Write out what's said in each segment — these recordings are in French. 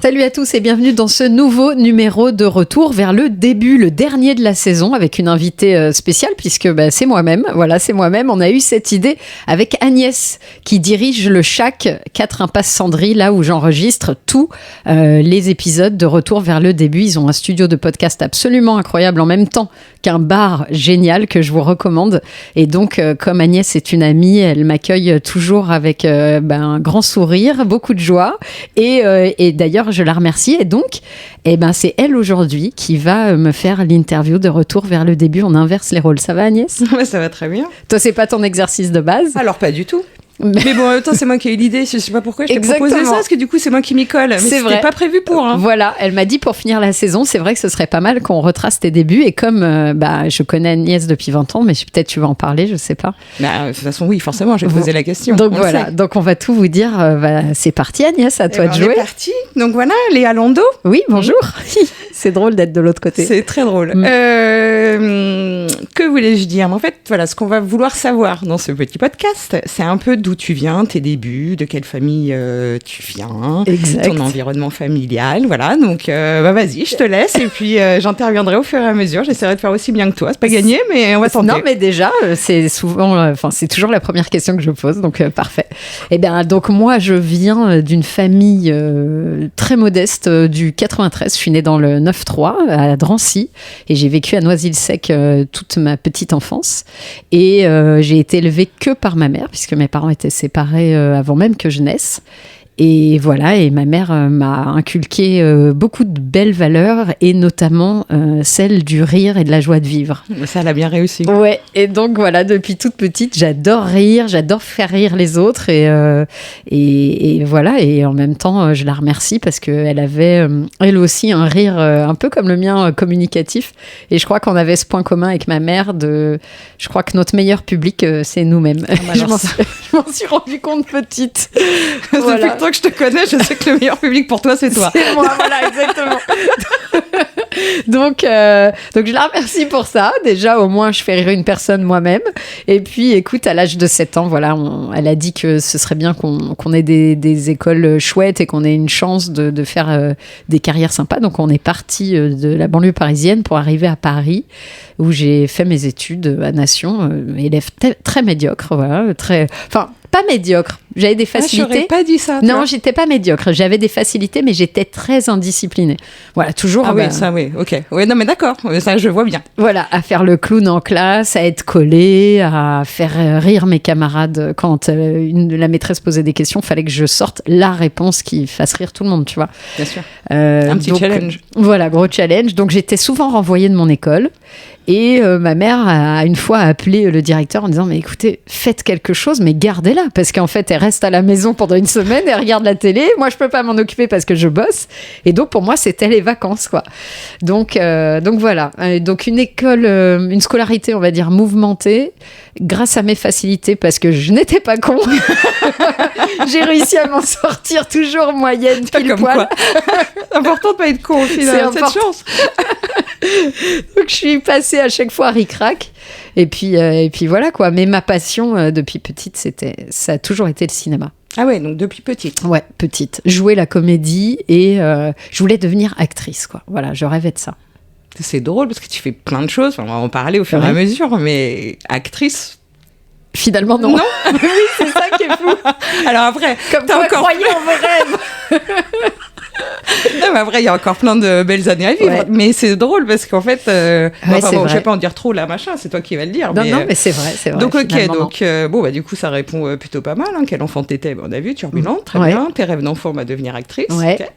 Salut à tous et bienvenue dans ce nouveau numéro de Retour vers le début, le dernier de la saison, avec une invitée spéciale puisque c'est moi-même. Voilà, c'est moi-même. On a eu cette idée avec Agnès qui dirige le Shack 4 Impasse Sandry, là où j'enregistre tous les épisodes de Retour vers le début. Ils ont un studio de podcast absolument incroyable en même temps qu'un bar génial que je vous recommande. Et donc, comme Agnès est une amie, elle m'accueille toujours avec un grand sourire, beaucoup de joie. Et d'ailleurs, je la remercie. Et donc, c'est elle aujourd'hui qui va me faire l'interview de Retour vers le début. On inverse les rôles. Ça va, Agnès ? Ça va très bien. Toi, c'est pas ton exercice de base ? Alors, pas du tout. Mais bon, en même temps, c'est moi qui ai eu l'idée. Je sais pas pourquoi je t'ai Exactement. proposé ça, parce que du coup, c'est moi qui m'y colle. Mais c'est c'était pas prévu pour. Hein. Voilà, elle m'a dit pour finir la saison, c'est vrai que ce serait pas mal qu'on retrace tes débuts. Et comme je connais Agnès depuis 20 ans, mais peut-être tu vas en parler, je sais pas. De toute façon, oui, forcément, j'ai posé la question. Donc voilà, donc on va tout vous dire. C'est parti, Agnès, à toi de jouer. C'est parti. Donc voilà, Léa Landau. Oui, bonjour. C'est drôle d'être de l'autre côté. C'est très drôle. Que voulais-je dire ? En fait, voilà, ce qu'on va vouloir savoir dans ce petit podcast, c'est un peu d'où tu viens, tes débuts, de quelle famille tu viens, exact. Ton environnement familial, voilà. Donc, vas-y, je te laisse et puis j'interviendrai au fur et à mesure. J'essaierai de faire aussi bien que toi. C'est pas gagné, mais on va tenter. Non, mais déjà, c'est souvent, c'est toujours la première question que je pose, donc parfait. Eh bien, donc moi, je viens d'une famille très modeste du 93. Je suis née dans le 9-3 à Drancy et j'ai vécu à Noisy-le-Sec toute ma petite enfance. Et j'ai été élevée que par ma mère, puisque mes parents étaient séparés avant même que je naisse. Et voilà, et ma mère m'a inculqué beaucoup de belles valeurs, et notamment celle du rire et de la joie de vivre. Ça, elle a bien réussi. Ouais, et donc voilà, depuis toute petite, j'adore rire, j'adore faire rire les autres, et voilà, et en même temps, je la remercie parce qu'elle avait, elle aussi, un rire un peu comme le mien, communicatif, et je crois qu'on avait ce point commun avec ma mère, je crois que notre meilleur public, c'est nous-mêmes. Je m'en suis rendu compte petite. Voilà. Depuis que je te connais, je sais que le meilleur public pour toi, c'est toi. C'est moi, voilà, exactement. Donc, je la remercie pour ça. Déjà, au moins, je fais rire une personne moi-même. Et puis, écoute, à l'âge de 7 ans, voilà, elle a dit que ce serait bien qu'on ait des écoles chouettes et qu'on ait une chance de faire des carrières sympas. Donc, on est parti de la banlieue parisienne pour arriver à Paris, où j'ai fait mes études à Nation. Élève très médiocre, voilà, pas médiocre. J'avais des facilités. Je n'aurais pas dit ça. Non, j'étais pas médiocre. J'avais des facilités, mais j'étais très indisciplinée. Voilà, toujours. Ah oui, ça, oui, ok. Oui, non, mais d'accord. Ça, je vois bien. Voilà, à faire le clown en classe, à être collée, à faire rire mes camarades quand la maîtresse posait des questions. Il fallait que je sorte la réponse qui fasse rire tout le monde, tu vois. Bien sûr. Un petit challenge. Voilà, gros challenge. Donc, j'étais souvent renvoyée de mon école. Et ma mère a une fois appelé le directeur en disant « Mais écoutez, faites quelque chose, mais gardez-la. » Parce qu'en fait, elle reste à la maison pendant une semaine, elle regarde la télé. Moi, je peux pas m'en occuper parce que je bosse. Et donc, pour moi, c'était les vacances, quoi. Donc voilà. Donc, une scolarité, on va dire, mouvementée, grâce à mes facilités, parce que je n'étais pas con. J'ai réussi à m'en sortir toujours moyenne, pile poil. C'est important de pas être con au final. C'est cette chance. Donc, je suis passée à chaque fois ric-rac. Et puis voilà, quoi. Mais ma passion, depuis petite, ça a toujours été le cinéma. Ah ouais, donc depuis petite. Ouais, petite. Jouer la comédie et je voulais devenir actrice, quoi. Voilà, je rêvais de ça. C'est drôle parce que tu fais plein de choses. Enfin, on va en parler au fur et à mesure, mais actrice... Finalement, non. Non. Oui, c'est ça qui est fou. Alors après, comme toi, croyez en vos rêves. Non, mais après, il y a encore plein de belles années à vivre. Ouais. Mais c'est drôle parce qu'en fait, je vais pas en dire trop là, machin, c'est toi qui vas le dire. Non, mais c'est vrai. Donc, ok, du coup, ça répond plutôt pas mal. Hein. Quel enfant t'étais ? On a vu, turbulente, très bien. Tes rêves d'enfant, devenir actrice. Ouais. Okay.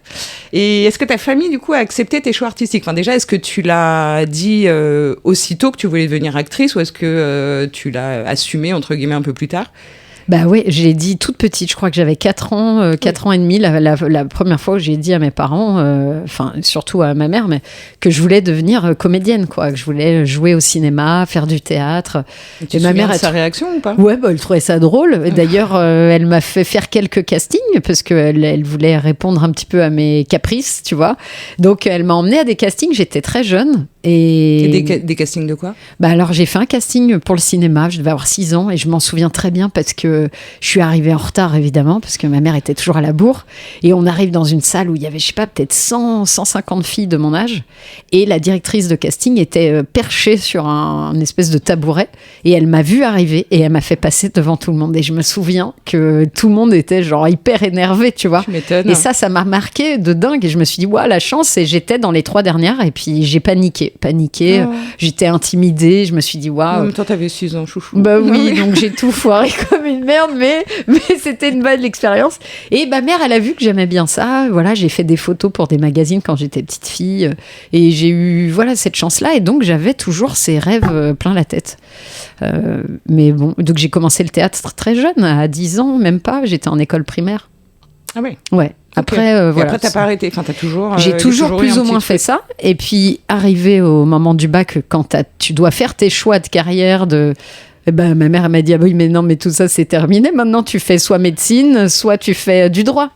Et est-ce que ta famille, du coup, a accepté tes choix artistiques ? Enfin, déjà, est-ce que tu l'as dit aussitôt que tu voulais devenir actrice ou est-ce que tu l'as assumé, entre guillemets, un peu plus tard ? Bah oui, j'ai dit toute petite, je crois que j'avais 4 ans, 4 ans et demi, la première fois où j'ai dit à mes parents, enfin surtout à ma mère, mais que je voulais devenir comédienne, quoi, que je voulais jouer au cinéma, faire du théâtre. Et ma mère, sa réaction ou pas ? Ouais, elle trouvait ça drôle. Et d'ailleurs, elle m'a fait faire quelques castings parce qu'elle voulait répondre un petit peu à mes caprices, tu vois. Donc elle m'a emmenée à des castings, j'étais très jeune. Et des castings de quoi ? Bah alors j'ai fait un casting pour le cinéma, je devais avoir 6 ans et je m'en souviens très bien parce que je suis arrivée en retard, évidemment, parce que ma mère était toujours à la bourre. Et on arrive dans une salle où il y avait, je sais pas, peut-être 150 filles de mon âge. Et la directrice de casting était perchée sur un espèce de tabouret. Et elle m'a vue arriver et elle m'a fait passer devant tout le monde. Et je me souviens que tout le monde était genre hyper énervé, tu vois. Tu m'étonnes. Et ça m'a marqué de dingue. Et je me suis dit, waouh, la chance. Et j'étais dans les 3 dernières. Et puis j'ai paniqué. J'étais intimidée. Je me suis dit, waouh. En même temps, t'avais 6 ans, chouchou. Bah oui, donc j'ai tout foiré comme une merde, mais c'était une bonne expérience. Et ma mère, elle a vu que j'aimais bien ça. Voilà, j'ai fait des photos pour des magazines quand j'étais petite fille. Et j'ai eu, cette chance-là. Et donc, j'avais toujours ces rêves plein la tête. Mais bon, donc j'ai commencé le théâtre très jeune, à 10 ans, même pas. J'étais en école primaire. Ah oui. Ouais. Après, après, t'as pas arrêté. Enfin, t'as toujours. J'ai toujours plus ou moins fait ça. Et puis, arrivé au moment du bac, quand tu dois faire tes choix de carrière, ma mère elle m'a dit, ah oui, mais non, mais tout ça, c'est terminé. Maintenant, tu fais soit médecine, soit tu fais du droit.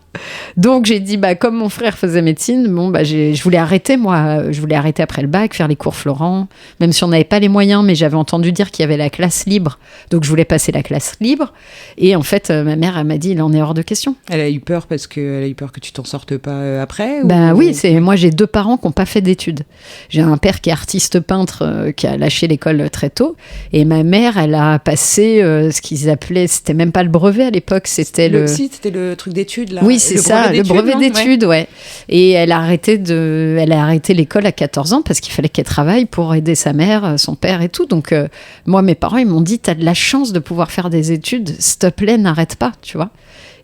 Donc, j'ai dit, comme mon frère faisait médecine, je voulais arrêter, moi. Je voulais arrêter après le bac, faire les cours Florent, même si on n'avait pas les moyens, mais j'avais entendu dire qu'il y avait la classe libre. Donc, je voulais passer la classe libre. Et en fait, ma mère, elle m'a dit, il en est hors de question. Elle a eu peur parce qu'elle a eu peur que tu t'en sortes pas après Oui, moi, j'ai 2 parents qui n'ont pas fait d'études. J'ai un père qui est artiste peintre, qui a lâché l'école très tôt. Et ma mère, elle a passé ce qu'ils appelaient, c'était même pas le brevet à l'époque, c'était c'était le truc d'études, là. Oui, c'est ça, le brevet d'études, ouais. Et elle a arrêté l'école à 14 ans parce qu'il fallait qu'elle travaille pour aider sa mère, son père et tout. Donc, moi, mes parents, ils m'ont dit, t'as de la chance de pouvoir faire des études, s'il te plaît, n'arrête pas, tu vois.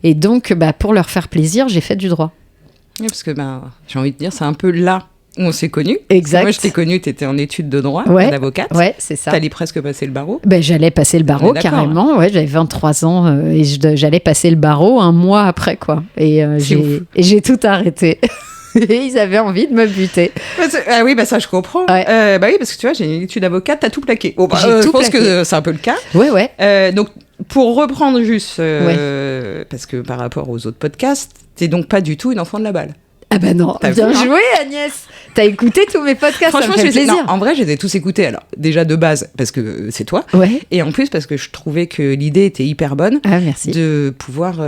Et donc, pour leur faire plaisir, j'ai fait du droit. Oui, parce que, j'ai envie de dire, c'est un peu là où on s'est connus. Exact. Moi, je t'ai connue, t'étais en études de droit, d'avocate. Ouais, c'est ça. T'allais presque passer le barreau. J'allais passer le barreau, carrément. Ouais, j'avais 23 ans et j'allais passer le barreau un mois après, quoi. Et j'ai tout arrêté. Et ils avaient envie de me buter. Ah oui, ça je comprends. Ouais. Oui, parce que tu vois, j'ai une étude d'avocate, t'as tout plaqué. Je pense que c'est un peu le cas. Ouais. Donc, pour reprendre juste, parce que par rapport aux autres podcasts, t'es donc pas du tout une enfant de la balle. Ah non, bien joué Agnès. T'as écouté tous mes podcasts, franchement, ça me fait plaisir. Non, en vrai, je les ai tous écoutés. Alors, déjà de base, parce que c'est toi. Ouais. Et en plus, parce que je trouvais que l'idée était hyper bonne. Ah, merci. De pouvoir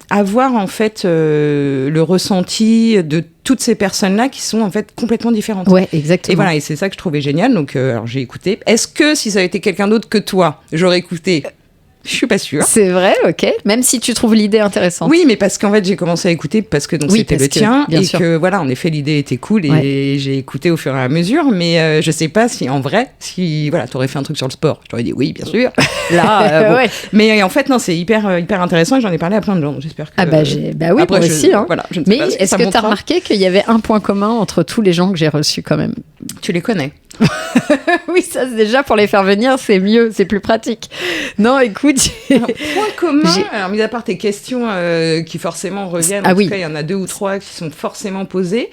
avoir en fait le ressenti de toutes ces personnes-là qui sont en fait complètement différentes. Ouais, exactement. Et voilà, et c'est ça que je trouvais génial. Donc, alors j'ai écouté. Est-ce que si ça avait été quelqu'un d'autre que toi, j'aurais écouté ? Je suis pas sûre. C'est vrai, ok. Même si tu trouves l'idée intéressante. Oui, mais parce qu'en fait, j'ai commencé à écouter parce que c'était le tien et que voilà, en effet, l'idée était cool et j'ai écouté au fur et à mesure. Mais je sais pas si en vrai, si voilà, t'aurais fait un truc sur le sport, j'aurais dit oui, bien sûr. Là, bon. Mais en fait, non, c'est hyper hyper intéressant et j'en ai parlé à plein de gens. J'espère que. Oui, après, moi aussi. Hein. Voilà, je ne sais mais pas si est-ce que t'as remarqué qu'il y avait un point commun entre tous les gens que j'ai reçus quand même? Tu les connais? Oui, ça déjà pour les faire venir, c'est mieux, c'est plus pratique. Non, écoute, point commun. Alors, mis à part tes questions qui forcément reviennent, en tout cas, il y en a 2 ou 3 qui sont forcément posées.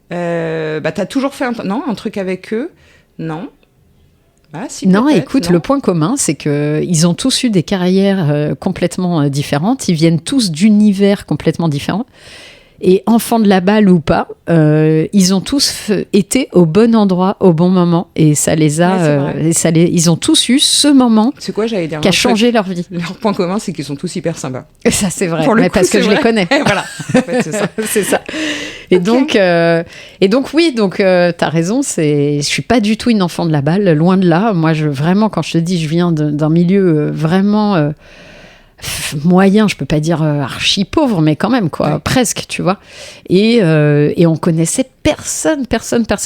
T'as toujours fait un truc avec eux? Non. Ah, si, non, écoute, le point commun, c'est qu'ils ont tous eu des carrières complètement différentes. Ils viennent tous d'univers complètement différents. Et enfants de la balle ou pas, ils ont tous été au bon endroit, au bon moment. Et ça les a. Ils ont tous eu ce moment j'allais dire, qui a changé leur vie. Leur point commun, c'est qu'ils sont tous hyper sympas. Et ça, c'est vrai. Mais parce que je les connais. Voilà. En fait, c'est ça. C'est ça. Et donc, t'as raison. Je suis pas du tout une enfant de la balle, loin de là. Moi, vraiment, quand je te dis, je viens d'un milieu vraiment. Moyen, je peux pas dire archi pauvre, mais quand même presque, tu vois. Et on connaissait personne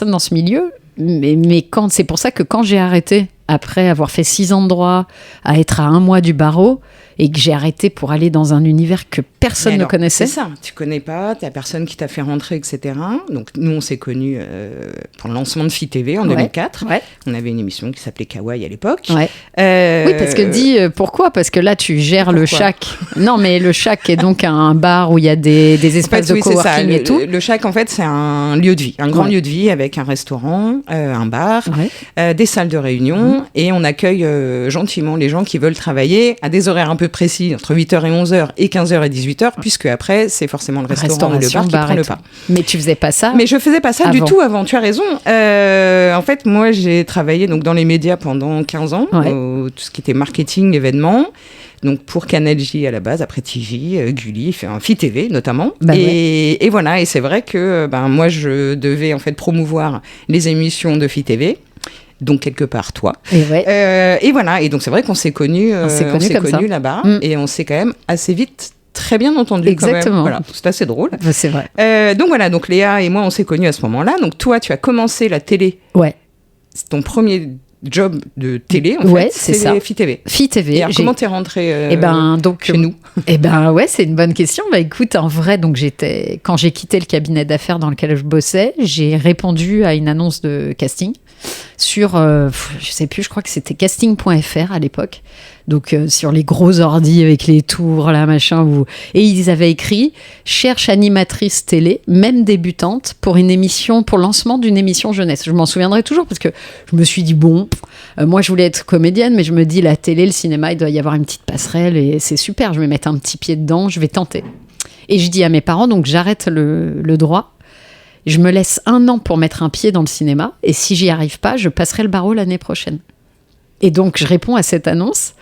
dans ce milieu. Mais c'est pour ça que quand j'ai arrêté, après avoir fait 6 ans de droit, à être à 1 mois du barreau, et que j'ai arrêté pour aller dans un univers que personne ne connaissait. C'est ça, tu connais pas, t'as personne qui t'a fait rentrer, etc. Donc nous, on s'est connus pour le lancement de Phi TV en 2004. Ouais. On avait une émission qui s'appelait Kawaii à l'époque. Ouais. Oui, parce que pourquoi ? Parce que là, tu gères le Shack. Non, mais le Shack est donc un bar où il y a des espaces de coworking et tout. Le Shack, en fait, c'est un lieu de vie, un grand lieu de vie avec un restaurant, un bar, des salles de réunion, et on accueille gentiment les gens qui veulent travailler à des horaires un peu précis, entre 8h et 11h et 15h et 18h, puisque après, c'est forcément le restaurant ou le bar qui prend le pas. Mais tu faisais pas ça? Mais je faisais pas ça du tout avant, tu as raison. En fait, moi, j'ai travaillé donc, dans les médias pendant 15 ans, tout ce qui était marketing, événements. Donc pour Canal J à la base, après TJ, Gulli, Fi TV notamment. Et voilà, et c'est vrai que moi je devais en fait promouvoir les émissions de Fi TV. Donc quelque part toi. Et voilà, et donc c'est vrai qu'on s'est connus là-bas et on s'est quand même assez vite très bien entendu. Exactement. Quand même. Voilà, c'est assez drôle. C'est vrai. Donc voilà, donc Léa et moi on s'est connus à ce moment-là. Donc toi tu as commencé la télé. Ouais. C'est ton premier job de télé, en fait, c'est ça. Fi TV. Fi TV. Et alors, comment t'es rentrée chez nous? C'est une bonne question. Écoute, en vrai, donc quand j'ai quitté le cabinet d'affaires dans lequel je bossais, j'ai répondu à une annonce de casting sur, je sais plus, je crois que c'était casting.fr à l'époque. Donc, sur les gros ordis avec les tours, là, machin. Et ils avaient écrit « Cherche animatrice télé, même débutante, pour lancement d'une émission jeunesse ». Je m'en souviendrai toujours parce que je me suis dit, moi, je voulais être comédienne, mais je me dis, la télé, le cinéma, il doit y avoir une petite passerelle et c'est super, je vais mettre un petit pied dedans, je vais tenter. Et je dis à mes parents, donc j'arrête le droit. Je me laisse 1 an pour mettre un pied dans le cinéma et si j'y arrive pas, je passerai le barreau l'année prochaine. Et donc, je réponds à cette annonce.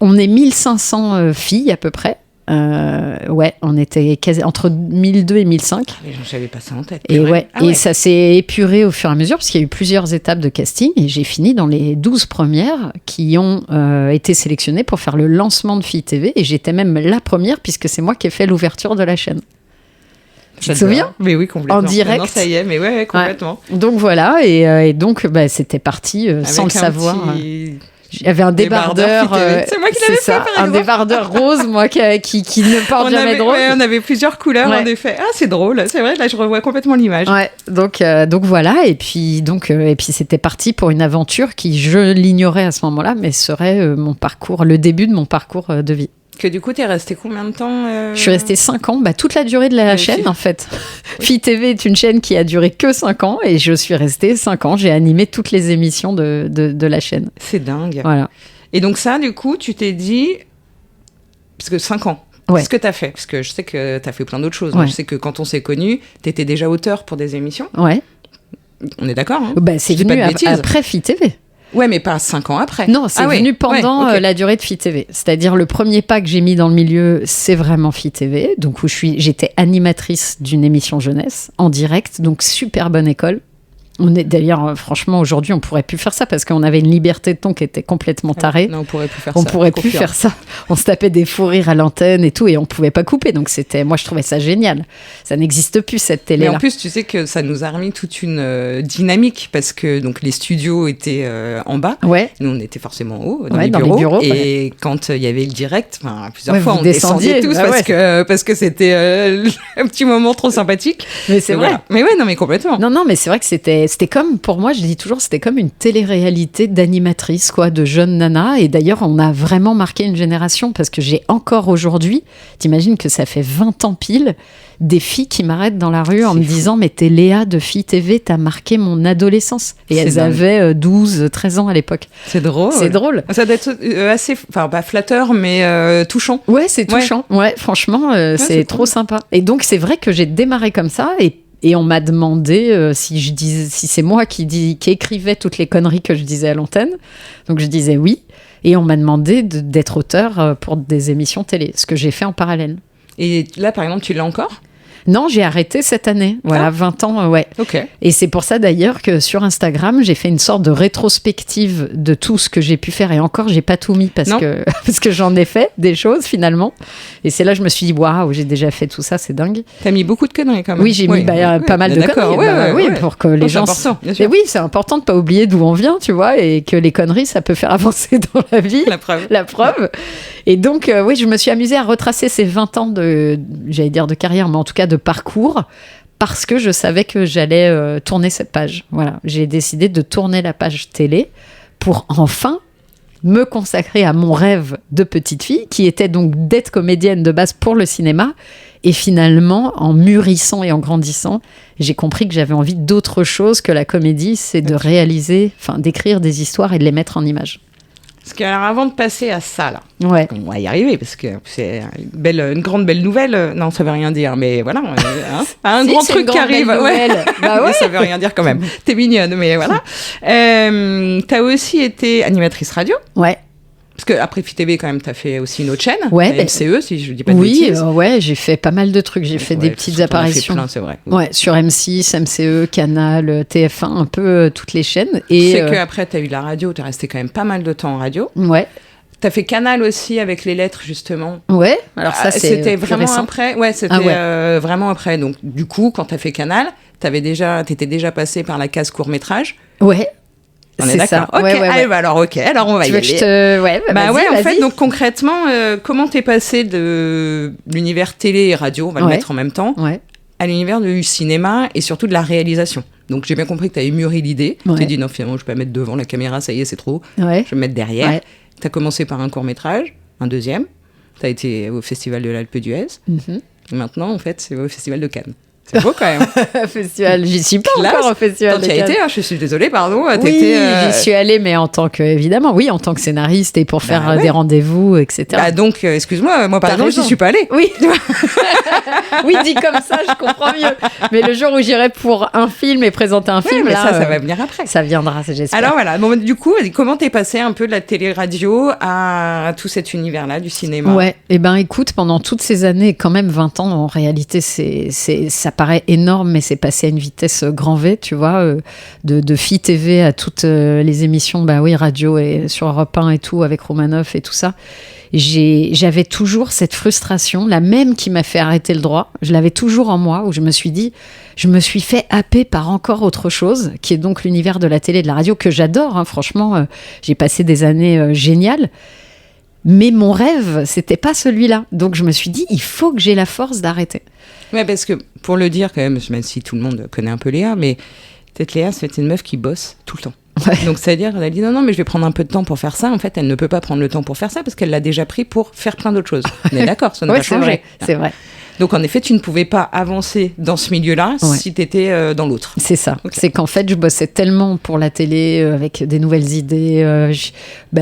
On est 1500 filles à peu près. On était entre 1002 et 1005. J'avais pas ça en tête. Et ça s'est épuré au fur et à mesure parce qu'il y a eu plusieurs étapes de casting et j'ai fini dans les 12 premières qui ont été sélectionnées pour faire le lancement de Fi TV et j'étais même la première puisque c'est moi qui ai fait l'ouverture de la chaîne. Tu te souviens ? Mais oui, complètement. En direct. Non, ça y est, mais ouais, complètement. Ouais. Donc voilà, et donc c'était parti sans le savoir. J'avais un débardeur. C'est moi qui l'avais fait, par exemple. Un débardeur rose, moi, qui ne porte jamais de rose. Ouais, on avait plusieurs couleurs, en effet. Ah, c'est drôle, c'est vrai, là, je revois complètement l'image. Ouais, donc voilà, et puis c'était parti pour une aventure qui, je l'ignorais à ce moment-là, mais serait le début de mon parcours de vie. Que du coup, t'es resté combien de temps Je suis restée 5 ans, toute la durée de la chaîne, en fait. Oui. Fi TV est une chaîne qui a duré que 5 ans, et je suis restée 5 ans. J'ai animé toutes les émissions de la chaîne. C'est dingue. Voilà. Et donc ça, du coup, tu t'es dit... Parce que 5 ans, qu'est-ce que t'as fait ? Parce que je sais que t'as fait plein d'autres choses. Ouais. Je sais que quand on s'est connus, t'étais déjà auteur pour des émissions. Ouais. On est d'accord, hein ? C'est venu après Fi TV. Ouais, mais pas 5 ans après. Non, c'est venu pendant la durée de Fi TV. C'est-à-dire, le premier pas que j'ai mis dans le milieu, c'est vraiment Fi TV. Donc, j'étais animatrice d'une émission jeunesse en direct. Donc, super bonne école. D'ailleurs, franchement, aujourd'hui, on pourrait plus faire ça parce qu'on avait une liberté de ton qui était complètement tarée. Non, on pourrait plus faire ça. On pourrait plus faire ça. On se tapait des fous rires à l'antenne et tout, et on pouvait pas couper. Donc moi, je trouvais ça génial. Ça n'existe plus, cette télé-là. Mais en plus, tu sais que ça nous a remis toute une dynamique parce que donc les studios étaient en bas. Ouais. Nous, on était forcément haut dans les bureaux. Et quand il y avait le direct, plusieurs fois, on descendait tous parce que c'était un petit moment trop sympathique. Mais c'est vrai. Voilà. Mais ouais, non, mais complètement. Non, mais c'est vrai que c'était comme, pour moi, je dis toujours, c'était comme une télé-réalité d'animatrice, de jeunes nanas. Et d'ailleurs, on a vraiment marqué une génération parce que j'ai encore aujourd'hui, t'imagines que ça fait 20 ans pile, des filles qui m'arrêtent dans la rue en me disant « Mais t'es Léa de Fi TV, t'as marqué mon adolescence. » Et elles avaient 12, 13 ans à l'époque. C'est drôle. C'est drôle. Ça doit être assez, pas flatteur, mais touchant. Ouais, c'est touchant. Ouais, franchement, c'est trop sympa. Et donc, c'est vrai que j'ai démarré comme ça et on m'a demandé si c'est moi qui écrivais toutes les conneries que je disais à l'antenne. Donc je disais oui. Et on m'a demandé d'être auteur pour des émissions télé, ce que j'ai fait en parallèle. Et là, par exemple, tu l'as encore ? Non, j'ai arrêté cette année. Voilà, 20 ans, ouais. Ok. Et c'est pour ça d'ailleurs que sur Instagram, j'ai fait une sorte de rétrospective de tout ce que j'ai pu faire. Et encore, j'ai pas tout mis parce que j'en ai fait des choses finalement. Et c'est là que je me suis dit, waouh, j'ai déjà fait tout ça, c'est dingue. T'as mis beaucoup de conneries quand même. Oui, j'ai mis pas mal de conneries. Oui, pour que les gens. C'est important, bien sûr. Et oui, c'est important de pas oublier d'où on vient, tu vois, et que les conneries, ça peut faire avancer dans la vie. La preuve. Et donc, oui, je me suis amusée à retracer ces 20 ans de carrière, mais en tout cas de parcours, parce que je savais que j'allais tourner cette page. Voilà, j'ai décidé de tourner la page télé pour enfin me consacrer à mon rêve de petite fille, qui était donc d'être comédienne de base pour le cinéma. Et finalement, en mûrissant et en grandissant, j'ai compris que j'avais envie d'autre chose que la comédie, c'est de réaliser, d'écrire des histoires et de les mettre en images. Parce que alors, avant de passer à ça, là, ouais. On va y arriver, parce que c'est une grande belle nouvelle. Non, ça veut rien dire, mais voilà, un grand truc qui arrive. Ouais. Bah ouais. Ça veut rien dire quand même. T'es mignonne, mais voilà. T'as aussi été animatrice radio. Ouais. Parce qu'après Fit TV, quand même, tu as fait aussi une autre chaîne, MCE, si je ne dis pas de bêtises. Oui, j'ai fait pas mal de trucs. J'ai fait des petites apparitions. Fait plein, c'est vrai. Ouais, sur M6, MCE, Canal, TF1, un peu toutes les chaînes. Et c'est qu'après, tu as eu la radio, tu es resté quand même pas mal de temps en radio. Ouais. T'as fait Canal aussi avec les lettres, justement. Ouais, alors ça, c'était vraiment récent. après. Ouais, c'était vraiment après. Donc, du coup, quand t'as fait Canal, t'étais déjà passé par la case court-métrage. Ouais. On est d'accord. Ok, allez, bah alors, alors on va y aller. En fait, donc concrètement, comment t'es passé de l'univers télé et radio, on va le mettre en même temps, à l'univers du cinéma et surtout de la réalisation. Donc, j'ai bien compris que t'avais mûri l'idée. Tu t'es dit, non, finalement, je vais pas mettre devant la caméra, ça y est, c'est trop. Je vais me mettre derrière. Ouais. Tu as commencé par un court-métrage, un deuxième. Tu as été au Festival de l'Alpe d'Huez. Et maintenant, en fait, c'est au Festival de Cannes. C'est beau quand même. Festival, j'y suis pas encore au Festival de Cannes. Tu as été, je suis désolée, pardon. Oui, j'y suis allée, mais en tant que, en tant que scénariste et pour faire des rendez-vous, etc. Donc, excuse-moi, moi par exemple, j'y suis pas allée. Oui. Oui, dit comme ça, je comprends mieux. Mais le jour où j'irai pour un film et présenter un film, là, ça va venir après. Ça viendra, j'espère. Alors voilà, bon, du coup, comment t'es passé un peu de la télé-radio à tout cet univers-là du cinéma ? Ouais, écoute, pendant toutes ces années, quand même 20 ans, en réalité, ça paraît énorme, mais c'est passé à une vitesse grand V, tu vois, de Fit TV à toutes les émissions, radio et sur Europe 1 et tout, avec Romanoff et tout ça. J'avais toujours cette frustration, la même qui m'a fait arrêter le droit. Je l'avais toujours en moi, où je me suis dit, je me suis fait happer par encore autre chose, qui est donc l'univers de la télé et de la radio, que j'adore, franchement, j'ai passé des années géniales. Mais mon rêve, c'était pas celui-là. Donc je me suis dit, il faut que j'ai la force d'arrêter. Ouais, parce que pour le dire quand même si tout le monde connaît un peu Léa, mais peut-être Léa, c'est une meuf qui bosse tout le temps. Ouais. Donc c'est-à-dire, elle a dit non, mais je vais prendre un peu de temps pour faire ça. En fait, elle ne peut pas prendre le temps pour faire ça parce qu'elle l'a déjà pris pour faire plein d'autres choses. On est d'accord, ça n'a pas changé. C'est vrai. Donc, en effet, tu ne pouvais pas avancer dans ce milieu-là si tu étais dans l'autre. C'est ça. Okay. C'est qu'en fait, je bossais tellement pour la télé avec des nouvelles idées.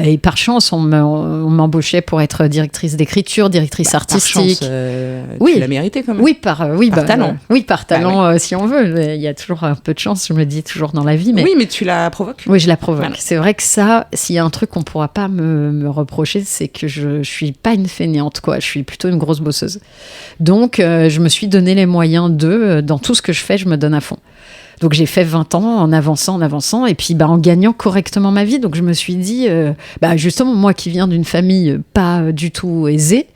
Et par chance, on m'embauchait pour être directrice d'écriture, directrice artistique. Par chance, tu l'as mérité quand même. Oui, par talent. Oui, par talent, si on veut. Il y a toujours un peu de chance, je me dis, toujours dans la vie. Mais... Oui, mais tu la provoques. Oui, je la provoque. Voilà. C'est vrai que ça, s'il y a un truc qu'on ne pourra pas me reprocher, c'est que je ne suis pas une fainéante, quoi. Je suis plutôt une grosse bosseuse. Donc, je me suis donné les moyens dans tout ce que je fais, je me donne à fond. Donc, j'ai fait 20 ans en avançant, et puis en gagnant correctement ma vie. Donc, je me suis dit, justement, moi qui viens d'une famille pas du tout aisée,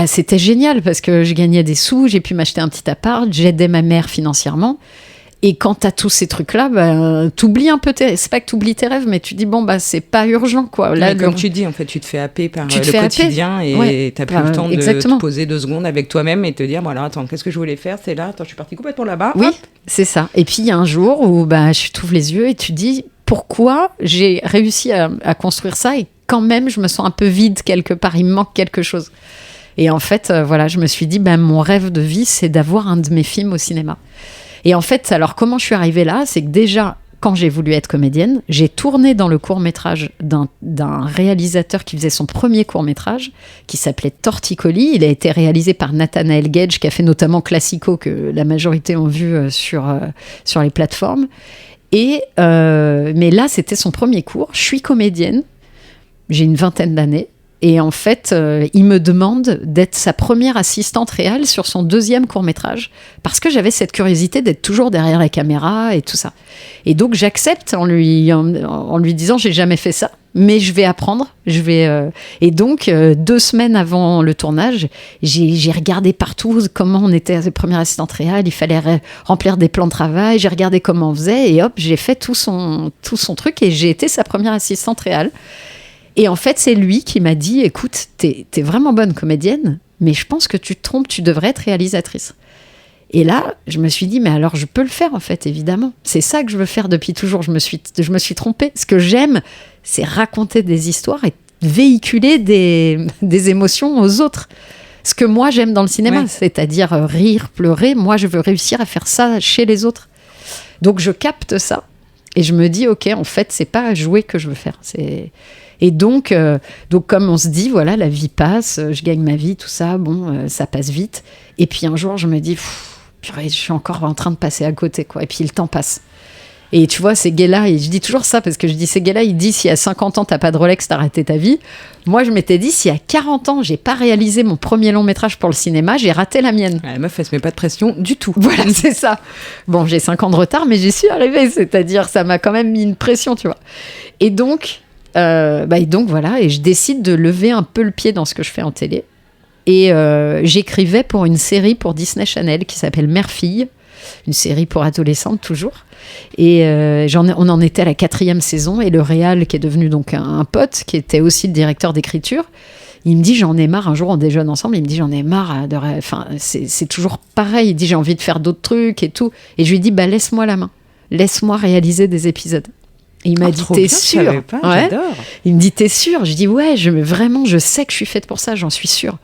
c'était génial parce que je gagnais des sous, j'ai pu m'acheter un petit appart, j'aidais ma mère financièrement. Et quand t'as tous ces trucs-là, t'oublies un peu c'est pas que t'oublies tes rêves, mais tu dis c'est pas urgent, quoi. Là, comme tu dis, en fait, tu te fais happer par le quotidien et t'as plus le temps de te poser 2 secondes avec toi-même et te dire, alors attends, qu'est-ce que je voulais faire ? C'est là, attends, je suis partie complètement là-bas. Oui, c'est ça. Et puis il y a un jour où je t'ouvre les yeux et tu dis, pourquoi j'ai réussi à construire ça et quand même je me sens un peu vide quelque part, il me manque quelque chose. Et en fait, je me suis dit, mon rêve de vie, c'est d'avoir un de mes films au cinéma. Et en fait, alors comment je suis arrivée là ? C'est que déjà, quand j'ai voulu être comédienne, j'ai tourné dans le court-métrage d'un réalisateur qui faisait son premier court-métrage, qui s'appelait Torticolis. Il a été réalisé par Nathanael Gage, qui a fait notamment Classico, que la majorité ont vu sur les plateformes. Mais là, c'était son premier cours. Je suis comédienne, j'ai une 20aine d'années. Et en fait, il me demande d'être sa première assistante réelle sur son 2e court-métrage, parce que j'avais cette curiosité d'être toujours derrière la caméra et tout ça. Et donc, j'accepte en lui disant, j'ai jamais fait ça, mais je vais apprendre. Et donc, 2 semaines avant le tournage, j'ai regardé partout comment on était la première assistante réelle. Il fallait remplir des plans de travail. J'ai regardé comment on faisait et hop, j'ai fait tout son truc et j'ai été sa première assistante réelle. Et en fait, c'est lui qui m'a dit, écoute, t'es vraiment bonne comédienne, mais je pense que tu te trompes, tu devrais être réalisatrice. Et là, je me suis dit, mais alors je peux le faire en fait, évidemment. C'est ça que je veux faire depuis toujours. Je me suis trompée. Ce que j'aime, c'est raconter des histoires et véhiculer des émotions aux autres. Ce que moi, j'aime dans le cinéma, c'est-à-dire rire, pleurer. Moi, je veux réussir à faire ça chez les autres. Donc, je capte ça. Et je me dis, ok, en fait, c'est pas jouer que je veux faire. Et donc, comme on se dit, voilà, la vie passe, je gagne ma vie, tout ça, ça passe vite. Et puis un jour, je me dis, purée, je suis encore en train de passer à côté, quoi. Et puis le temps passe. Et tu vois, ces gays-là, et je dis toujours ça parce que je dis, ces gays-là, ils disent, si à 50 ans, t'as pas de Rolex, t'as raté ta vie. Moi, je m'étais dit, si à 40 ans, j'ai pas réalisé mon premier long métrage pour le cinéma, j'ai raté la mienne. La meuf, elle se met pas de pression du tout. Voilà, c'est ça. Bon, j'ai 5 ans de retard, mais j'y suis arrivée. C'est-à-dire, ça m'a quand même mis une pression, tu vois. Et donc voilà, et je décide de lever un peu le pied dans ce que je fais en télé. Et j'écrivais pour une série pour Disney Channel qui s'appelle Mère-Fille, une série pour adolescentes toujours. Et on en était à la 4e saison, et le réal, qui est devenu donc un pote, qui était aussi le directeur d'écriture, il me dit, j'en ai marre. Un jour, on déjeune ensemble, il me dit, j'en ai marre. Enfin, c'est toujours pareil. Il dit, j'ai envie de faire d'autres trucs et tout. Et je lui dis, laisse-moi la main. Laisse-moi réaliser des épisodes. Et il m'a dit, t'es sûre? Ouais. J'adore. Il me dit, t'es sûre? Je dis, ouais, vraiment, je sais que je suis faite pour ça, j'en suis sûre.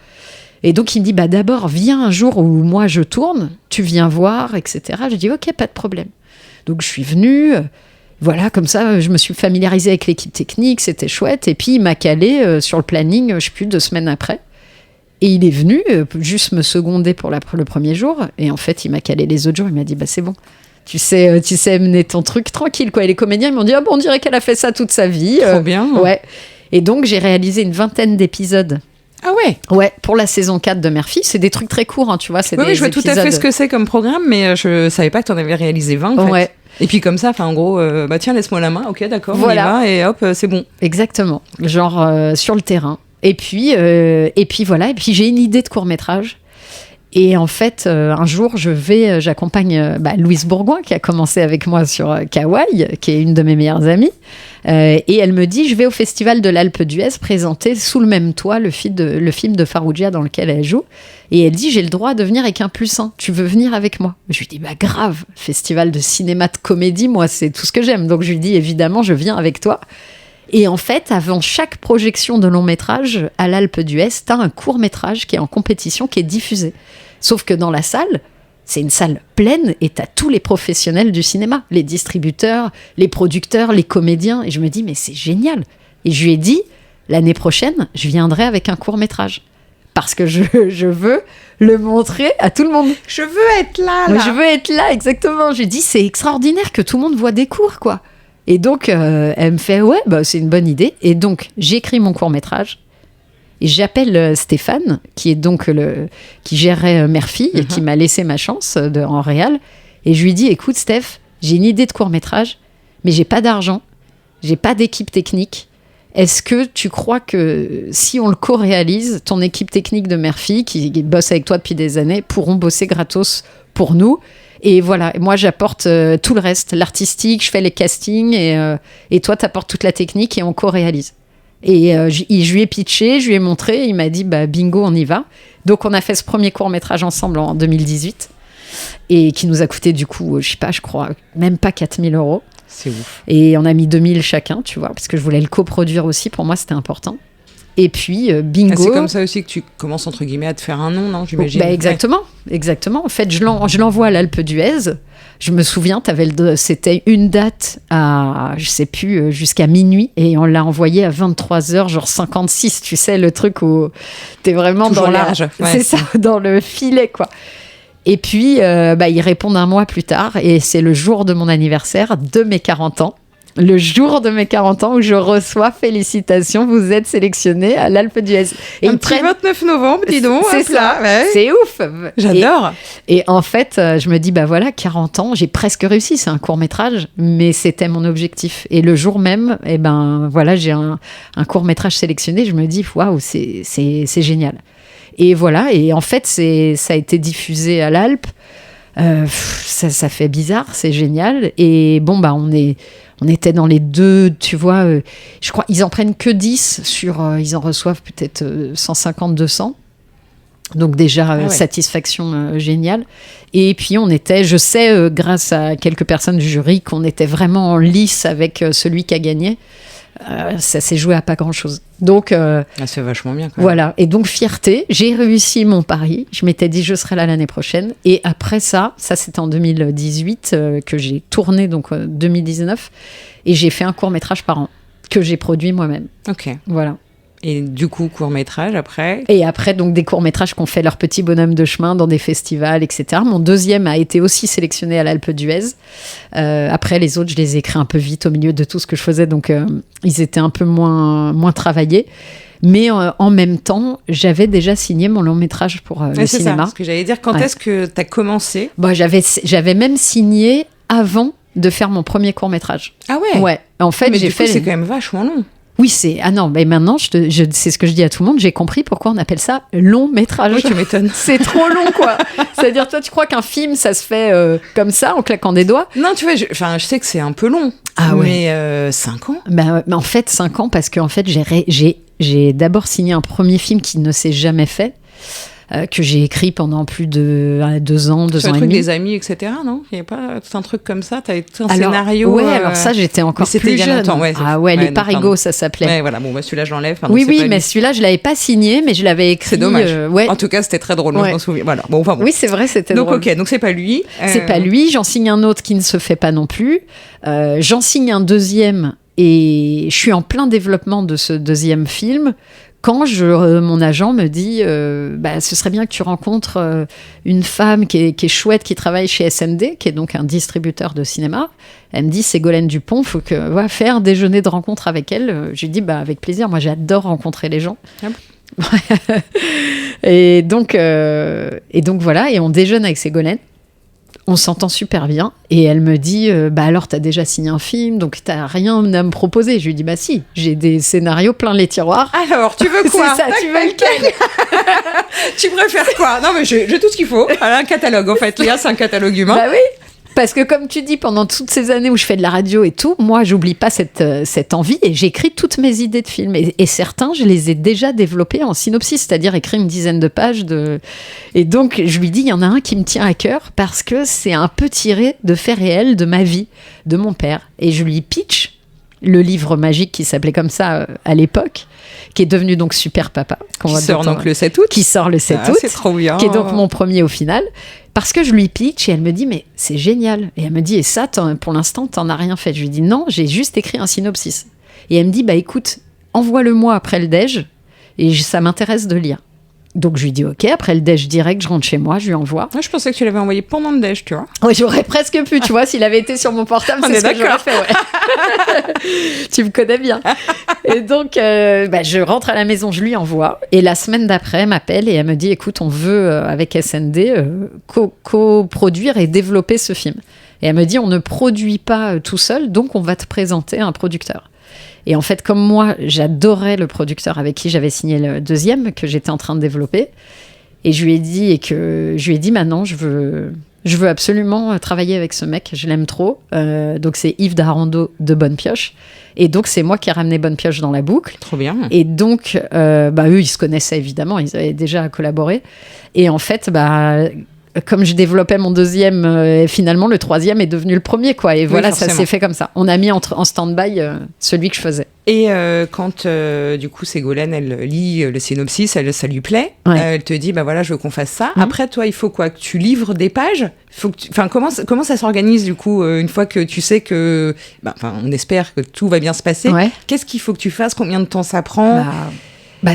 Et donc, il me dit, d'abord, viens un jour où moi, je tourne, tu viens voir, etc. Je dis, ok, pas de problème. Donc, je suis venue, voilà, comme ça, je me suis familiarisée avec l'équipe technique, c'était chouette. Et puis, il m'a calé sur le planning, je sais plus, 2 semaines après. Et il est venu juste me seconder pour le premier jour. Et en fait, il m'a calé les autres jours, il m'a dit, c'est bon. Tu sais mener ton truc tranquille, quoi. Et les comédiens, ils m'ont dit, on dirait qu'elle a fait ça toute sa vie. Trop bien. Ouais. Et donc, j'ai réalisé une 20aine d'épisodes. Ah ouais? Ouais, pour la saison 4 de Mère-Fille. C'est des trucs très courts, hein, tu vois. Oui, je vois tout à fait ce que c'est comme programme, mais je savais pas que tu en avais réalisé 20, en fait. Ouais. Et puis comme ça, en gros, tiens, laisse-moi la main, ok, d'accord, voilà. On y va, et hop, c'est bon. Exactement, genre sur le terrain. Et puis voilà, et puis j'ai une idée de court-métrage. Et en fait, un jour, j'accompagne Louise Bourgoin, qui a commencé avec moi sur Kawaii, qui est une de mes meilleures amies. Et elle me dit, je vais au Festival de l'Alpe d'Huez présenter sous le même toit le film de Farrugia dans lequel elle joue. Et elle dit, j'ai le droit de venir avec un +1. Tu veux venir avec moi? Je lui dis, grave, festival de cinéma de comédie, moi, c'est tout ce que j'aime. Donc je lui dis, évidemment, je viens avec toi. Et en fait, avant chaque projection de long métrage à l'Alpe d'Huez, t'as un court métrage qui est en compétition, qui est diffusé. Sauf que dans la salle, c'est une salle pleine et t'as tous les professionnels du cinéma, les distributeurs, les producteurs, les comédiens. Et je me dis, mais c'est génial. Et je lui ai dit, l'année prochaine, je viendrai avec un court métrage. Parce que je veux le montrer à tout le monde. Je veux être là. Je veux être là, exactement. J'ai dit, c'est extraordinaire que tout le monde voit des cours, quoi. Et donc, elle me fait, ouais, c'est une bonne idée. Et donc, j'écris mon court-métrage. Et j'appelle Stéphane, qui est donc qui gérait Mère-Fille, qui m'a laissé ma chance en réal. Et je lui dis, écoute, Steph, j'ai une idée de court-métrage, mais j'ai pas d'argent, j'ai pas d'équipe technique. Est-ce que tu crois que si on le co-réalise, ton équipe technique de Mère-Fille, qui bosse avec toi depuis des années, pourront bosser gratos pour nous? Et voilà, moi j'apporte tout le reste, l'artistique, je fais les castings et toi t'apportes toute la technique et on co-réalise. Et je lui ai pitché, je lui ai montré, il m'a dit bingo, on y va. Donc on a fait ce premier court-métrage ensemble en 2018 et qui nous a coûté du coup, je crois, même pas 4 000 €. C'est ouf. Et on a mis 2 000 chacun, tu vois, parce que je voulais le coproduire aussi, pour moi c'était important. Et puis, bingo. C'est comme ça aussi que tu commences, entre guillemets, à te faire un nom, non, j'imagine? Exactement. En fait, je l'envoie à l'Alpe d'Huez. Je me souviens, c'était une date à, je sais plus, jusqu'à minuit. Et on l'a envoyé à 23h, genre 56. Tu sais, le truc où t'es vraiment toujours dans large. Ouais. C'est ça, dans le filet, quoi. Et puis, ils répondent un mois plus tard. Et c'est le jour de mon anniversaire, de mes 40 ans. Le jour de mes 40 ans où je reçois félicitations, vous êtes sélectionné à l'Alpe d'Huez. Et un petit 29 novembre, dis donc. C'est ça, ouais. C'est ouf. J'adore. Et en fait, je me dis, 40 ans, j'ai presque réussi. C'est un court-métrage, mais c'était mon objectif. Et le jour même, j'ai un court-métrage sélectionné. Je me dis, waouh, c'est génial. Et voilà, et en fait, ça a été diffusé à l'Alpe. Ça fait bizarre, c'est génial. Et bon, on était dans les deux, tu vois, je crois, ils en prennent que 10 ils en reçoivent peut-être 150, 200. Donc déjà, satisfaction géniale. Et puis on était, je sais, grâce à quelques personnes du jury, qu'on était vraiment en lice avec celui qui a gagné. Ça s'est joué à pas grand-chose. Donc, c'est vachement bien. Quand même. Voilà. Et donc, fierté, j'ai réussi mon pari. Je m'étais dit, je serai là l'année prochaine. Et après ça c'était en 2018 que j'ai tourné, donc 2019. Et j'ai fait un court-métrage par an que j'ai produit moi-même. Ok. Voilà. Et du coup, court-métrage après. Et après, donc, des courts-métrages qui ont fait leur petit bonhomme de chemin dans des festivals, etc. Mon deuxième a été aussi sélectionné à l'Alpe d'Huez. Après, les autres, je les ai écrits un peu vite au milieu de tout ce que je faisais, donc ils étaient un peu moins travaillés. Mais en même temps, j'avais déjà signé mon long-métrage pour le cinéma. C'est ce que j'allais dire. Quand est-ce que tu as commencé ? J'avais même signé avant de faire mon premier court-métrage. Ah ouais ? Ouais. En fait, mais c'est quand même vachement long. Oui, c'est... Ah non, mais maintenant, c'est ce que je dis à tout le monde, j'ai compris pourquoi on appelle ça long métrage. Oui, tu m'étonnes. C'est trop long, quoi. C'est-à-dire, toi, tu crois qu'un film, ça se fait comme ça, en claquant des doigts ? Non, tu vois, je sais que c'est un peu long. Ah ouais. Mais 5 ans ? Mais en fait, 5 ans, parce qu'en fait, j'ai d'abord signé un premier film qui ne s'est jamais fait, que j'ai écrit pendant plus de 2 ans, 2 ans et demi. Le truc des amis, etc., non ? Il n'y a pas tout un truc comme ça ? Tu avais tout un scénario Ouais, alors ça, j'étais encore plus jeune. Longtemps, ouais, les Parigots, ça s'appelait. Ouais, voilà, bon, celui-là, je l'enlève. Oui, mais celui-là, je ne l'avais pas signé, mais je l'avais écrit. C'est dommage. En tout cas, c'était très drôle, je m'en souviens. Voilà. Bon. Oui, c'est vrai, c'était drôle. Donc, ok, donc c'est pas lui. C'est pas lui, j'en signe un autre qui ne se fait pas non plus. J'en signe un deuxième et je suis en plein développement de ce deuxième film. Quand mon agent me dit ce serait bien que tu rencontres une femme qui est chouette, qui travaille chez SND, qui est donc un distributeur de cinéma. Elle me dit, Ségolène Dupont, faut que va faire un déjeuner de rencontre avec elle. Je lui dis, avec plaisir, moi j'adore rencontrer les gens. Ah bon. et donc voilà, et on déjeune avec Ségolène. On s'entend super bien. Et elle me dit, alors, t'as déjà signé un film, donc t'as rien à me proposer. Je lui dis, si, j'ai des scénarios plein les tiroirs. Alors, tu veux quoi ? C'est ça, tu veux lequel ? Tu préfères quoi ? Non, mais j'ai tout ce qu'il faut. Un catalogue, en fait. Léa, c'est un catalogue humain. Bah oui. Parce que comme tu dis, pendant toutes ces années où je fais de la radio et tout, moi, j'oublie pas cette envie et j'écris toutes mes idées de films. Et certains, je les ai déjà développés en synopsis, c'est-à-dire écrire une dizaine de pages. Et donc, je lui dis, il y en a un qui me tient à cœur parce que c'est un peu tiré de faits réels de ma vie, de mon père. Et je lui pitch le livre magique qui s'appelait comme ça à l'époque, qui est devenu donc Super Papa. Qui sort donc le 7 août. Qui sort le 7 août. C'est trop bien. Qui est donc mon premier au final. Parce que je lui pitch et elle me dit, mais c'est génial. Et elle me dit, et ça, pour l'instant, t'en as rien fait. Je lui dis, non, j'ai juste écrit un synopsis. Et elle me dit, écoute, envoie-le-moi après le déj et ça m'intéresse de lire. Donc je lui dis ok, après le déj direct, je rentre chez moi, je lui envoie. Moi, je pensais que tu l'avais envoyé pendant le déj, tu vois. Oui, j'aurais presque pu, tu vois, s'il avait été sur mon portable, c'est ce que j'aurais fait, ouais. Tu me connais bien. Et donc, je rentre à la maison, je lui envoie. Et la semaine d'après, elle m'appelle et elle me dit, écoute, on veut, avec SND, coproduire et développer ce film. Et elle me dit, on ne produit pas tout seul, donc on va te présenter un producteur. Et en fait, comme moi, j'adorais le producteur avec qui j'avais signé le deuxième, que j'étais en train de développer. Et je lui ai dit, maintenant, je veux absolument travailler avec ce mec, je l'aime trop. Donc, c'est Yves Darando de Bonne Pioche. Et donc, c'est moi qui ai ramené Bonne Pioche dans la boucle. Trop bien. Et donc, eux, ils se connaissaient évidemment, ils avaient déjà collaboré. Et en fait, comme je développais mon deuxième, finalement, le troisième est devenu le premier, quoi. Et voilà, ça s'est fait comme ça. On a mis en stand-by celui que je faisais. Et quand, du coup, Ségolène, elle lit le synopsis, ça lui plaît. Ouais. Elle te dit, voilà, je veux qu'on fasse ça. Après, toi, il faut quoi ? Que tu livres des pages ? Comment ça s'organise, du coup, une fois que tu sais que... on espère que tout va bien se passer. Ouais. Qu'est-ce qu'il faut que tu fasses ? Combien de temps ça prend ?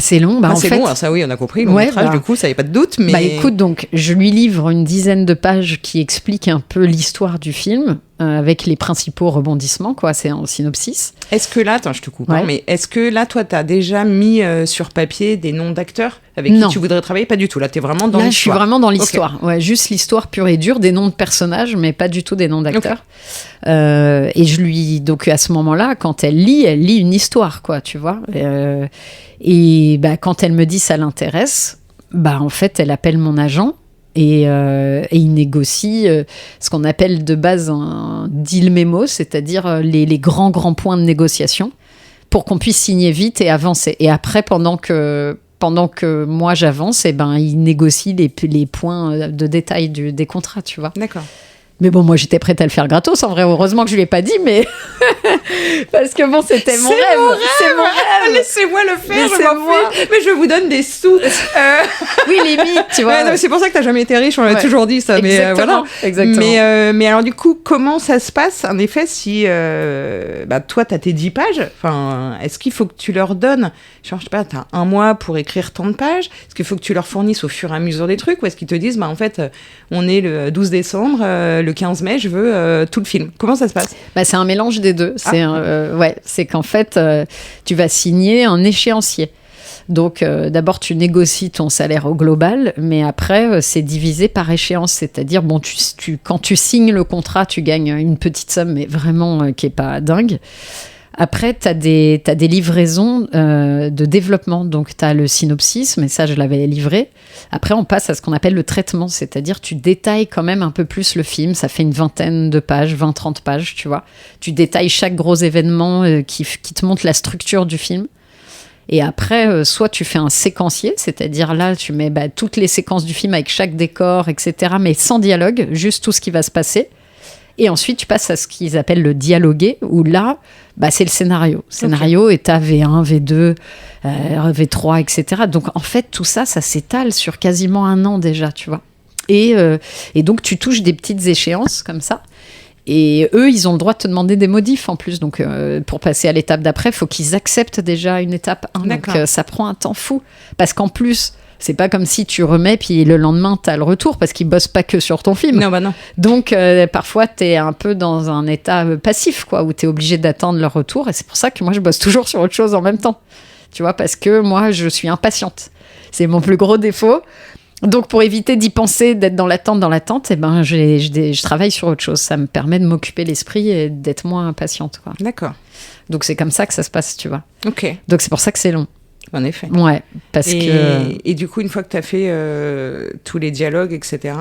C'est long. C'est long, alors ça oui, on a compris. Le métrage, du coup, ça n'avait pas de doute. Mais... écoute, donc, je lui livre une dizaine de pages qui expliquent un peu l'histoire du film, avec les principaux rebondissements, quoi. C'est en synopsis. Est-ce que là, attends, je te coupe, mais est-ce que là, toi, tu as déjà mis sur papier des noms d'acteurs avec qui tu voudrais travailler ? Pas du tout. Là, tu es vraiment dans l'histoire. Je suis vraiment dans l'histoire. Okay. Ouais, juste l'histoire pure et dure, des noms de personnages, mais pas du tout des noms d'acteurs. Okay. Et je lui... Donc, à ce moment-là, quand elle lit une histoire, quoi, tu vois. Et quand elle me dit ça l'intéresse, en fait, elle appelle mon agent et il négocie ce qu'on appelle de base un deal mémo, c'est-à-dire les grands points de négociation pour qu'on puisse signer vite et avancer. Et après, pendant que moi j'avance, il négocie les points de détail des contrats, tu vois. D'accord. Mais bon, moi, j'étais prête à le faire gratos. En vrai, heureusement que je lui ai pas dit, mais parce que bon, c'était mon rêve. C'est mon rêve. Laissez-moi le faire, mais je vous donne des sous. Oui, limite, tu vois. Ouais, non, c'est pour ça que t'as jamais été riche. On l'a toujours dit ça. Exactement. Mais mais alors du coup, comment ça se passe en effet si toi t'as tes 10 pages. Enfin, est-ce qu'il faut que tu leur donnes, genre, je sais pas, t'as un mois pour écrire tant de pages. Est-ce qu'il faut que tu leur fournisses au fur et à mesure des trucs, ou est-ce qu'ils te disent, en fait, on est le 12 décembre. Le 15 mai, je veux tout le film. Comment ça se passe ? C'est un mélange des deux. C'est qu'en fait, tu vas signer un échéancier. Donc, d'abord, tu négocies ton salaire au global, mais après, c'est divisé par échéance. C'est-à-dire, bon, quand tu signes le contrat, tu gagnes une petite somme, mais vraiment qui n'est pas dingue. Après, tu as des livraisons de développement. Donc, tu as le synopsis, mais ça, je l'avais livré. Après, on passe à ce qu'on appelle le traitement, c'est-à-dire tu détailles quand même un peu plus le film. Ça fait une vingtaine de pages, 20-30 pages, tu vois. Tu détailles chaque gros événement qui te montre la structure du film. Et après, soit tu fais un séquencier, c'est-à-dire là, tu mets toutes les séquences du film avec chaque décor, etc., mais sans dialogue, juste tout ce qui va se passer. Et ensuite, tu passes à ce qu'ils appellent le dialogué, où là, c'est le scénario. Le scénario est à V1, V2, V3, etc. Donc, en fait, tout ça, ça s'étale sur quasiment un an déjà, tu vois. Et donc, tu touches des petites échéances comme ça. Et eux, ils ont le droit de te demander des modifs en plus. Donc, pour passer à l'étape d'après, il faut qu'ils acceptent déjà une étape 1. Donc, ça prend un temps fou. Parce qu'en plus... C'est pas comme si tu remets, puis le lendemain, tu as le retour, parce qu'ils bossent pas que sur ton film. Non. Donc, parfois, tu es un peu dans un état passif, quoi, où tu es obligé d'attendre leur retour. Et c'est pour ça que moi, je bosse toujours sur autre chose en même temps. Tu vois, parce que moi, je suis impatiente. C'est mon plus gros défaut. Donc, pour éviter d'y penser, d'être dans l'attente, je travaille sur autre chose. Ça me permet de m'occuper l'esprit et d'être moins impatiente, quoi. D'accord. Donc, c'est comme ça que ça se passe, tu vois. Ok. Donc, c'est pour ça que c'est long. En effet. Ouais, Et du coup, une fois que tu as fait tous les dialogues, etc.,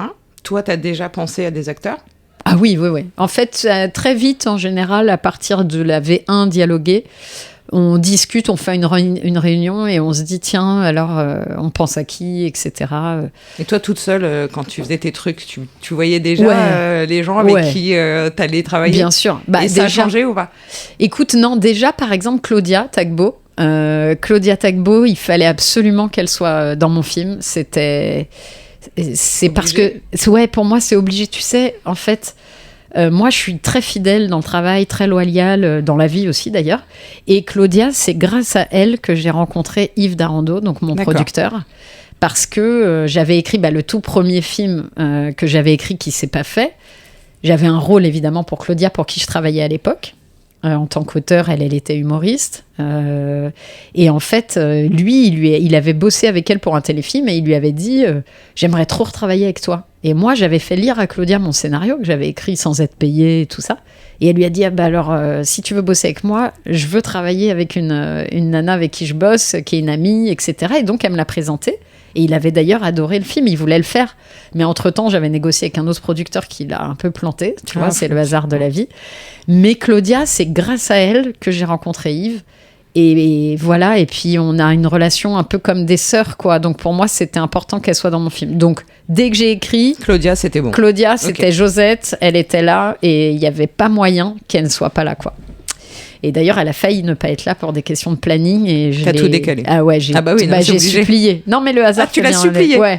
toi, tu as déjà pensé à des acteurs ? Ah oui. En fait, très vite, en général, à partir de la V1 dialoguée, on discute, on fait une réunion et on se dit, tiens, alors, on pense à qui, etc. Et toi, toute seule, quand tu faisais tes trucs, tu voyais déjà les gens avec qui tu allais travailler ? Bien sûr. Et ça a changé ou pas ? Écoute, non, déjà, par exemple, Claudia Tagbo, il fallait absolument qu'elle soit dans mon film. C'est parce que pour moi c'est obligé, tu sais, en fait. Moi, je suis très fidèle dans le travail, très loyale dans la vie aussi d'ailleurs. Et Claudia, c'est grâce à elle que j'ai rencontré Yves Darando, donc mon producteur, parce que j'avais écrit le tout premier film que j'avais écrit qui s'est pas fait. J'avais un rôle évidemment pour Claudia, pour qui je travaillais à l'époque. En tant qu'auteur, elle était humoriste. Et en fait, il avait bossé avec elle pour un téléfilm et il lui avait dit « J'aimerais trop retravailler avec toi ». Et moi, j'avais fait lire à Claudia mon scénario que j'avais écrit sans être payée et tout ça. Et elle lui a dit alors, si tu veux bosser avec moi, je veux travailler avec une nana avec qui je bosse, qui est une amie, etc. Et donc, elle me l'a présenté. Et il avait d'ailleurs adoré le film, il voulait le faire. Mais entre-temps, j'avais négocié avec un autre producteur qui l'a un peu planté. Tu vois, c'est le hasard de la vie. Mais Claudia, c'est grâce à elle que j'ai rencontré Yves. Et voilà, et puis on a une relation un peu comme des sœurs, quoi. Donc pour moi, c'était important qu'elle soit dans mon film. Donc dès que j'ai écrit... Claudia, c'était bon. Claudia, c'était Josette, elle était là, et il n'y avait pas moyen qu'elle ne soit pas là, quoi. Et d'ailleurs, elle a failli ne pas être là pour des questions de planning. Et t'as tout décalé. Ah ouais, j'ai supplié. Non, mais le hasard... Ah, tu l'as supplié. Ouais.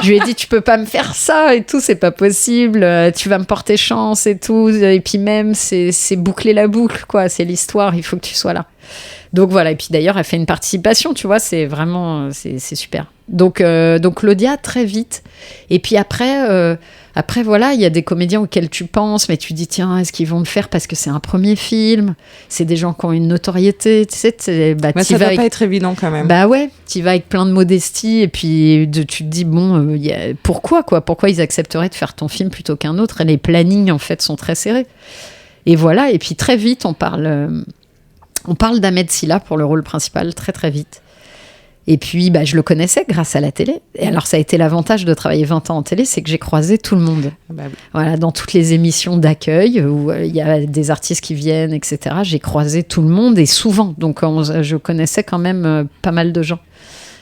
Je lui ai dit, tu peux pas me faire ça et tout, c'est pas possible, tu vas me porter chance et tout. Et puis même, c'est boucler la boucle, quoi. C'est l'histoire, il faut que tu sois là. Donc voilà, et puis d'ailleurs, elle fait une participation, tu vois, c'est vraiment, c'est super. Donc Claudia, très vite. Et puis après, voilà, il y a des comédiens auxquels tu penses, mais tu dis, tiens, est-ce qu'ils vont le faire parce que c'est un premier film ? C'est des gens qui ont une notoriété, tu sais. Ça va pas être évident quand même. Bah ouais, tu vas avec plein de modestie, et puis tu te dis, bon, pourquoi ils accepteraient de faire ton film plutôt qu'un autre ? Et les plannings, en fait, sont très serrés. Et voilà, et puis très vite, on parle d'Ahmed Silla pour le rôle principal, très très vite. Et puis, je le connaissais grâce à la télé. Et alors, ça a été l'avantage de travailler 20 ans en télé, c'est que j'ai croisé tout le monde. Oui. Voilà, dans toutes les émissions d'accueil, où il y a des artistes qui viennent, etc. J'ai croisé tout le monde, et souvent. Donc, je connaissais quand même pas mal de gens,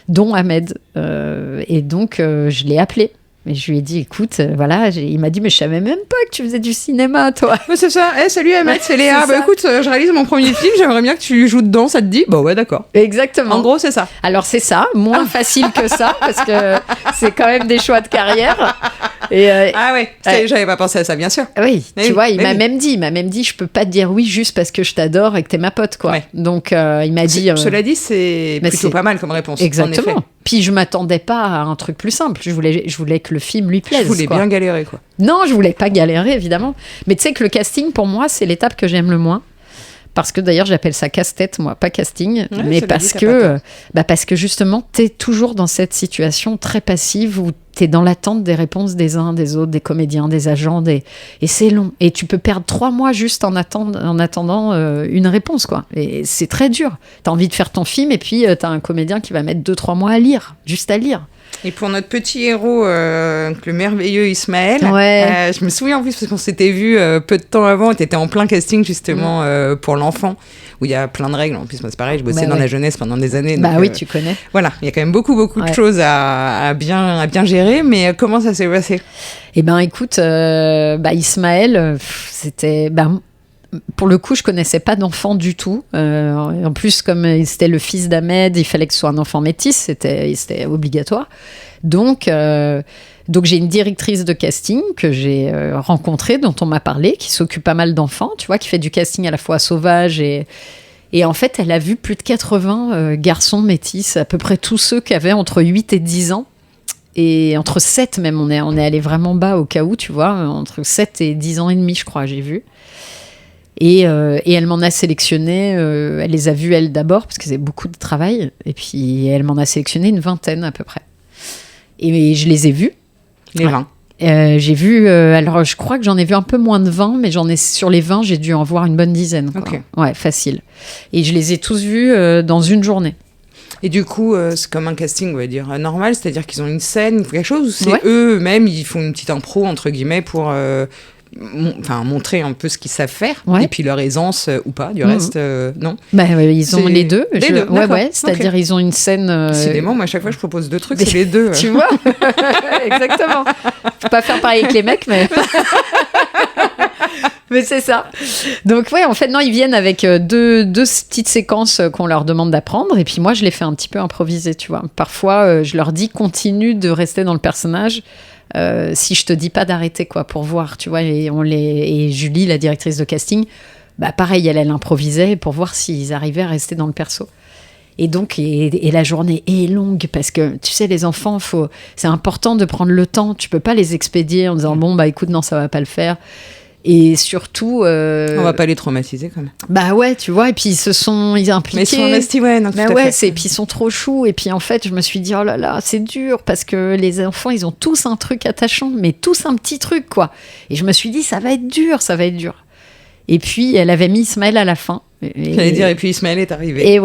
dont Ahmed. Et donc, je l'ai appelé. Mais je lui ai dit, écoute, voilà, il m'a dit, mais je savais même pas que tu faisais du cinéma, toi. C'est ça. Salut Ahmed, c'est Léa. Écoute, je réalise mon premier film, j'aimerais bien que tu joues dedans, ça te dit ? Bah ouais, d'accord. Exactement. En gros, c'est ça. Alors c'est ça, moins facile que ça, parce que c'est quand même des choix de carrière. Et j'avais pas pensé à ça, bien sûr. Oui, tu vois, il m'a même dit, je peux pas te dire oui juste parce que je t'adore et que t'es ma pote, quoi. Ouais. Donc il m'a dit. Cela dit, c'est plutôt pas mal comme réponse. Exactement. Puis je m'attendais pas à un truc plus simple. Je voulais que le film lui plaise. Je voulais bien galérer, quoi. Non, je voulais pas galérer, évidemment. Mais tu sais que le casting, pour moi, c'est l'étape que j'aime le moins. Parce que d'ailleurs, j'appelle ça casse-tête, moi, pas casting. Ouais, mais parce que justement, t'es toujours dans cette situation très passive où t'es dans l'attente des réponses des uns, des autres, des comédiens, des agents. Et c'est long. Et tu peux perdre 3 mois juste en attendant une réponse, quoi. Et c'est très dur. T'as envie de faire ton film et puis t'as un comédien qui va mettre 2-3 mois à lire, juste à lire. Et pour notre petit héros, le merveilleux Ismaël, je me souviens en plus parce qu'on s'était vu peu de temps avant, tu étais en plein casting justement pour l'enfant, où il y a plein de règles. En plus, moi c'est pareil, je bossais dans la jeunesse pendant des années. Donc, oui, tu connais. Voilà, il y a quand même beaucoup de choses à bien gérer, mais comment ça s'est passé ? Eh ben écoute, Ismaël, c'était... pour le coup, je connaissais pas d'enfant du tout. En plus, comme c'était le fils d'Ahmed, il fallait que ce soit un enfant métis, c'était obligatoire. Donc j'ai une directrice de casting que j'ai rencontrée, dont on m'a parlé, qui s'occupe pas mal d'enfants, tu vois, qui fait du casting à la fois sauvage et en fait, elle a vu plus de 80 garçons métis, à peu près tous ceux qui avaient entre 8 et 10 ans. Et entre 7 même, on est allé vraiment bas au cas où, tu vois, entre 7 et 10 ans et demi, je crois, j'ai vu. Et elle m'en a sélectionné, elle les a vus elle d'abord, parce que c'est beaucoup de travail, et puis elle m'en a sélectionné une 20aine à peu près. Et je les ai vus. Les 20. J'ai vu, alors je crois que j'en ai vu un peu moins de 20, mais sur les 20, j'ai dû en voir une bonne dizaine. Quoi. Okay. Ouais, facile. Et je les ai tous vus dans une journée. Et du coup, c'est comme un casting, on va dire, normal, c'est-à-dire qu'ils ont une scène, quelque chose, ou c'est eux-mêmes, ils font une petite impro, entre guillemets, pour... montrer un peu ce qu'ils savent faire et puis leur aisance ou pas du reste non ils ont les deux, c'est-à-dire ils ont une scène décidément moi à chaque fois je propose 2 trucs c'est les deux tu vois exactement, je peux pas faire pareil avec les mecs mais mais c'est ça. Donc en fait non, ils viennent avec deux petites séquences qu'on leur demande d'apprendre et puis moi je les fais un petit peu improviser, tu vois. Parfois je leur dis continue de rester dans le personnage. Si je te dis pas d'arrêter quoi pour voir, tu vois, et Julie, la directrice de casting, pareil, elle improvisait pour voir s'ils arrivaient à rester dans le perso. Et donc, et la journée est longue parce que tu sais, les enfants, c'est important de prendre le temps. Tu peux pas les expédier en disant bon écoute non ça va pas le faire. Et surtout... On va pas les traumatiser quand même. Ouais, tu vois, et puis ils impliqués. Mais ils sont investis, non, tout à fait. Et puis ils sont trop choux. Et puis en fait, je me suis dit, oh là là, c'est dur, parce que les enfants, ils ont tous un truc attachant, mais tous un petit truc, quoi. Et je me suis dit, ça va être dur. Et puis, elle avait mis Ismaël à la fin. J'allais dire, et puis Ismaël est arrivé.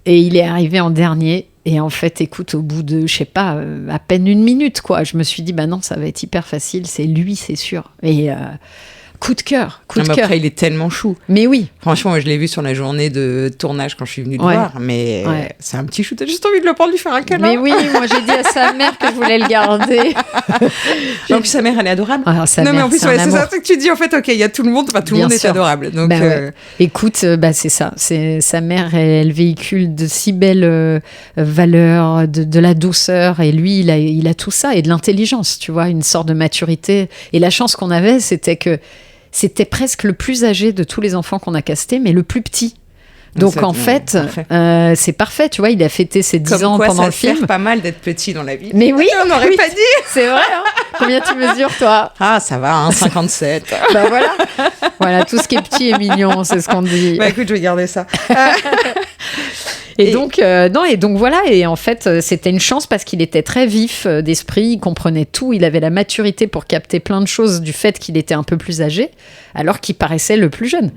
Et il est arrivé en dernier. Et en fait, écoute, au bout de, je sais pas, à peine 1 minute, quoi, je me suis dit, non, ça va être hyper facile, c'est lui, c'est sûr. Et... coup de cœur. Après, il est tellement chou. Mais oui. Franchement, moi, je l'ai vu sur la journée de tournage quand je suis venue le voir. Mais c'est un petit chou. T'as juste envie de le prendre, lui faire un câlin. Mais oui, moi, j'ai dit à sa mère que je voulais le garder. En plus, sa mère, elle est adorable. Mais en plus, c'est ça que tu dis. En fait, ok, il y a tout le monde. Tout le monde est adorable. Donc, écoute, c'est ça. Sa mère, elle véhicule de si belles valeurs, de la douceur. Et lui, il a tout ça. Et de l'intelligence, tu vois, une sorte de maturité. Et la chance qu'on avait, c'était que c'était presque le plus âgé de tous les enfants qu'on a castés, mais le plus petit. Donc en fait, c'est parfait, tu vois, il a fêté ses 10 ans pendant le film. C'est pas mal d'être petit dans la vie. Mais oui, on n'aurait pas dit. C'est vrai, hein. Combien tu mesures, toi ? Ah, ça va, 57. Voilà, tout ce qui est petit est mignon, c'est ce qu'on dit. Écoute, je vais garder ça. Et donc voilà, et en fait c'était une chance parce qu'il était très vif d'esprit, il comprenait tout, il avait la maturité pour capter plein de choses du fait qu'il était un peu plus âgé alors qu'il paraissait le plus jeune.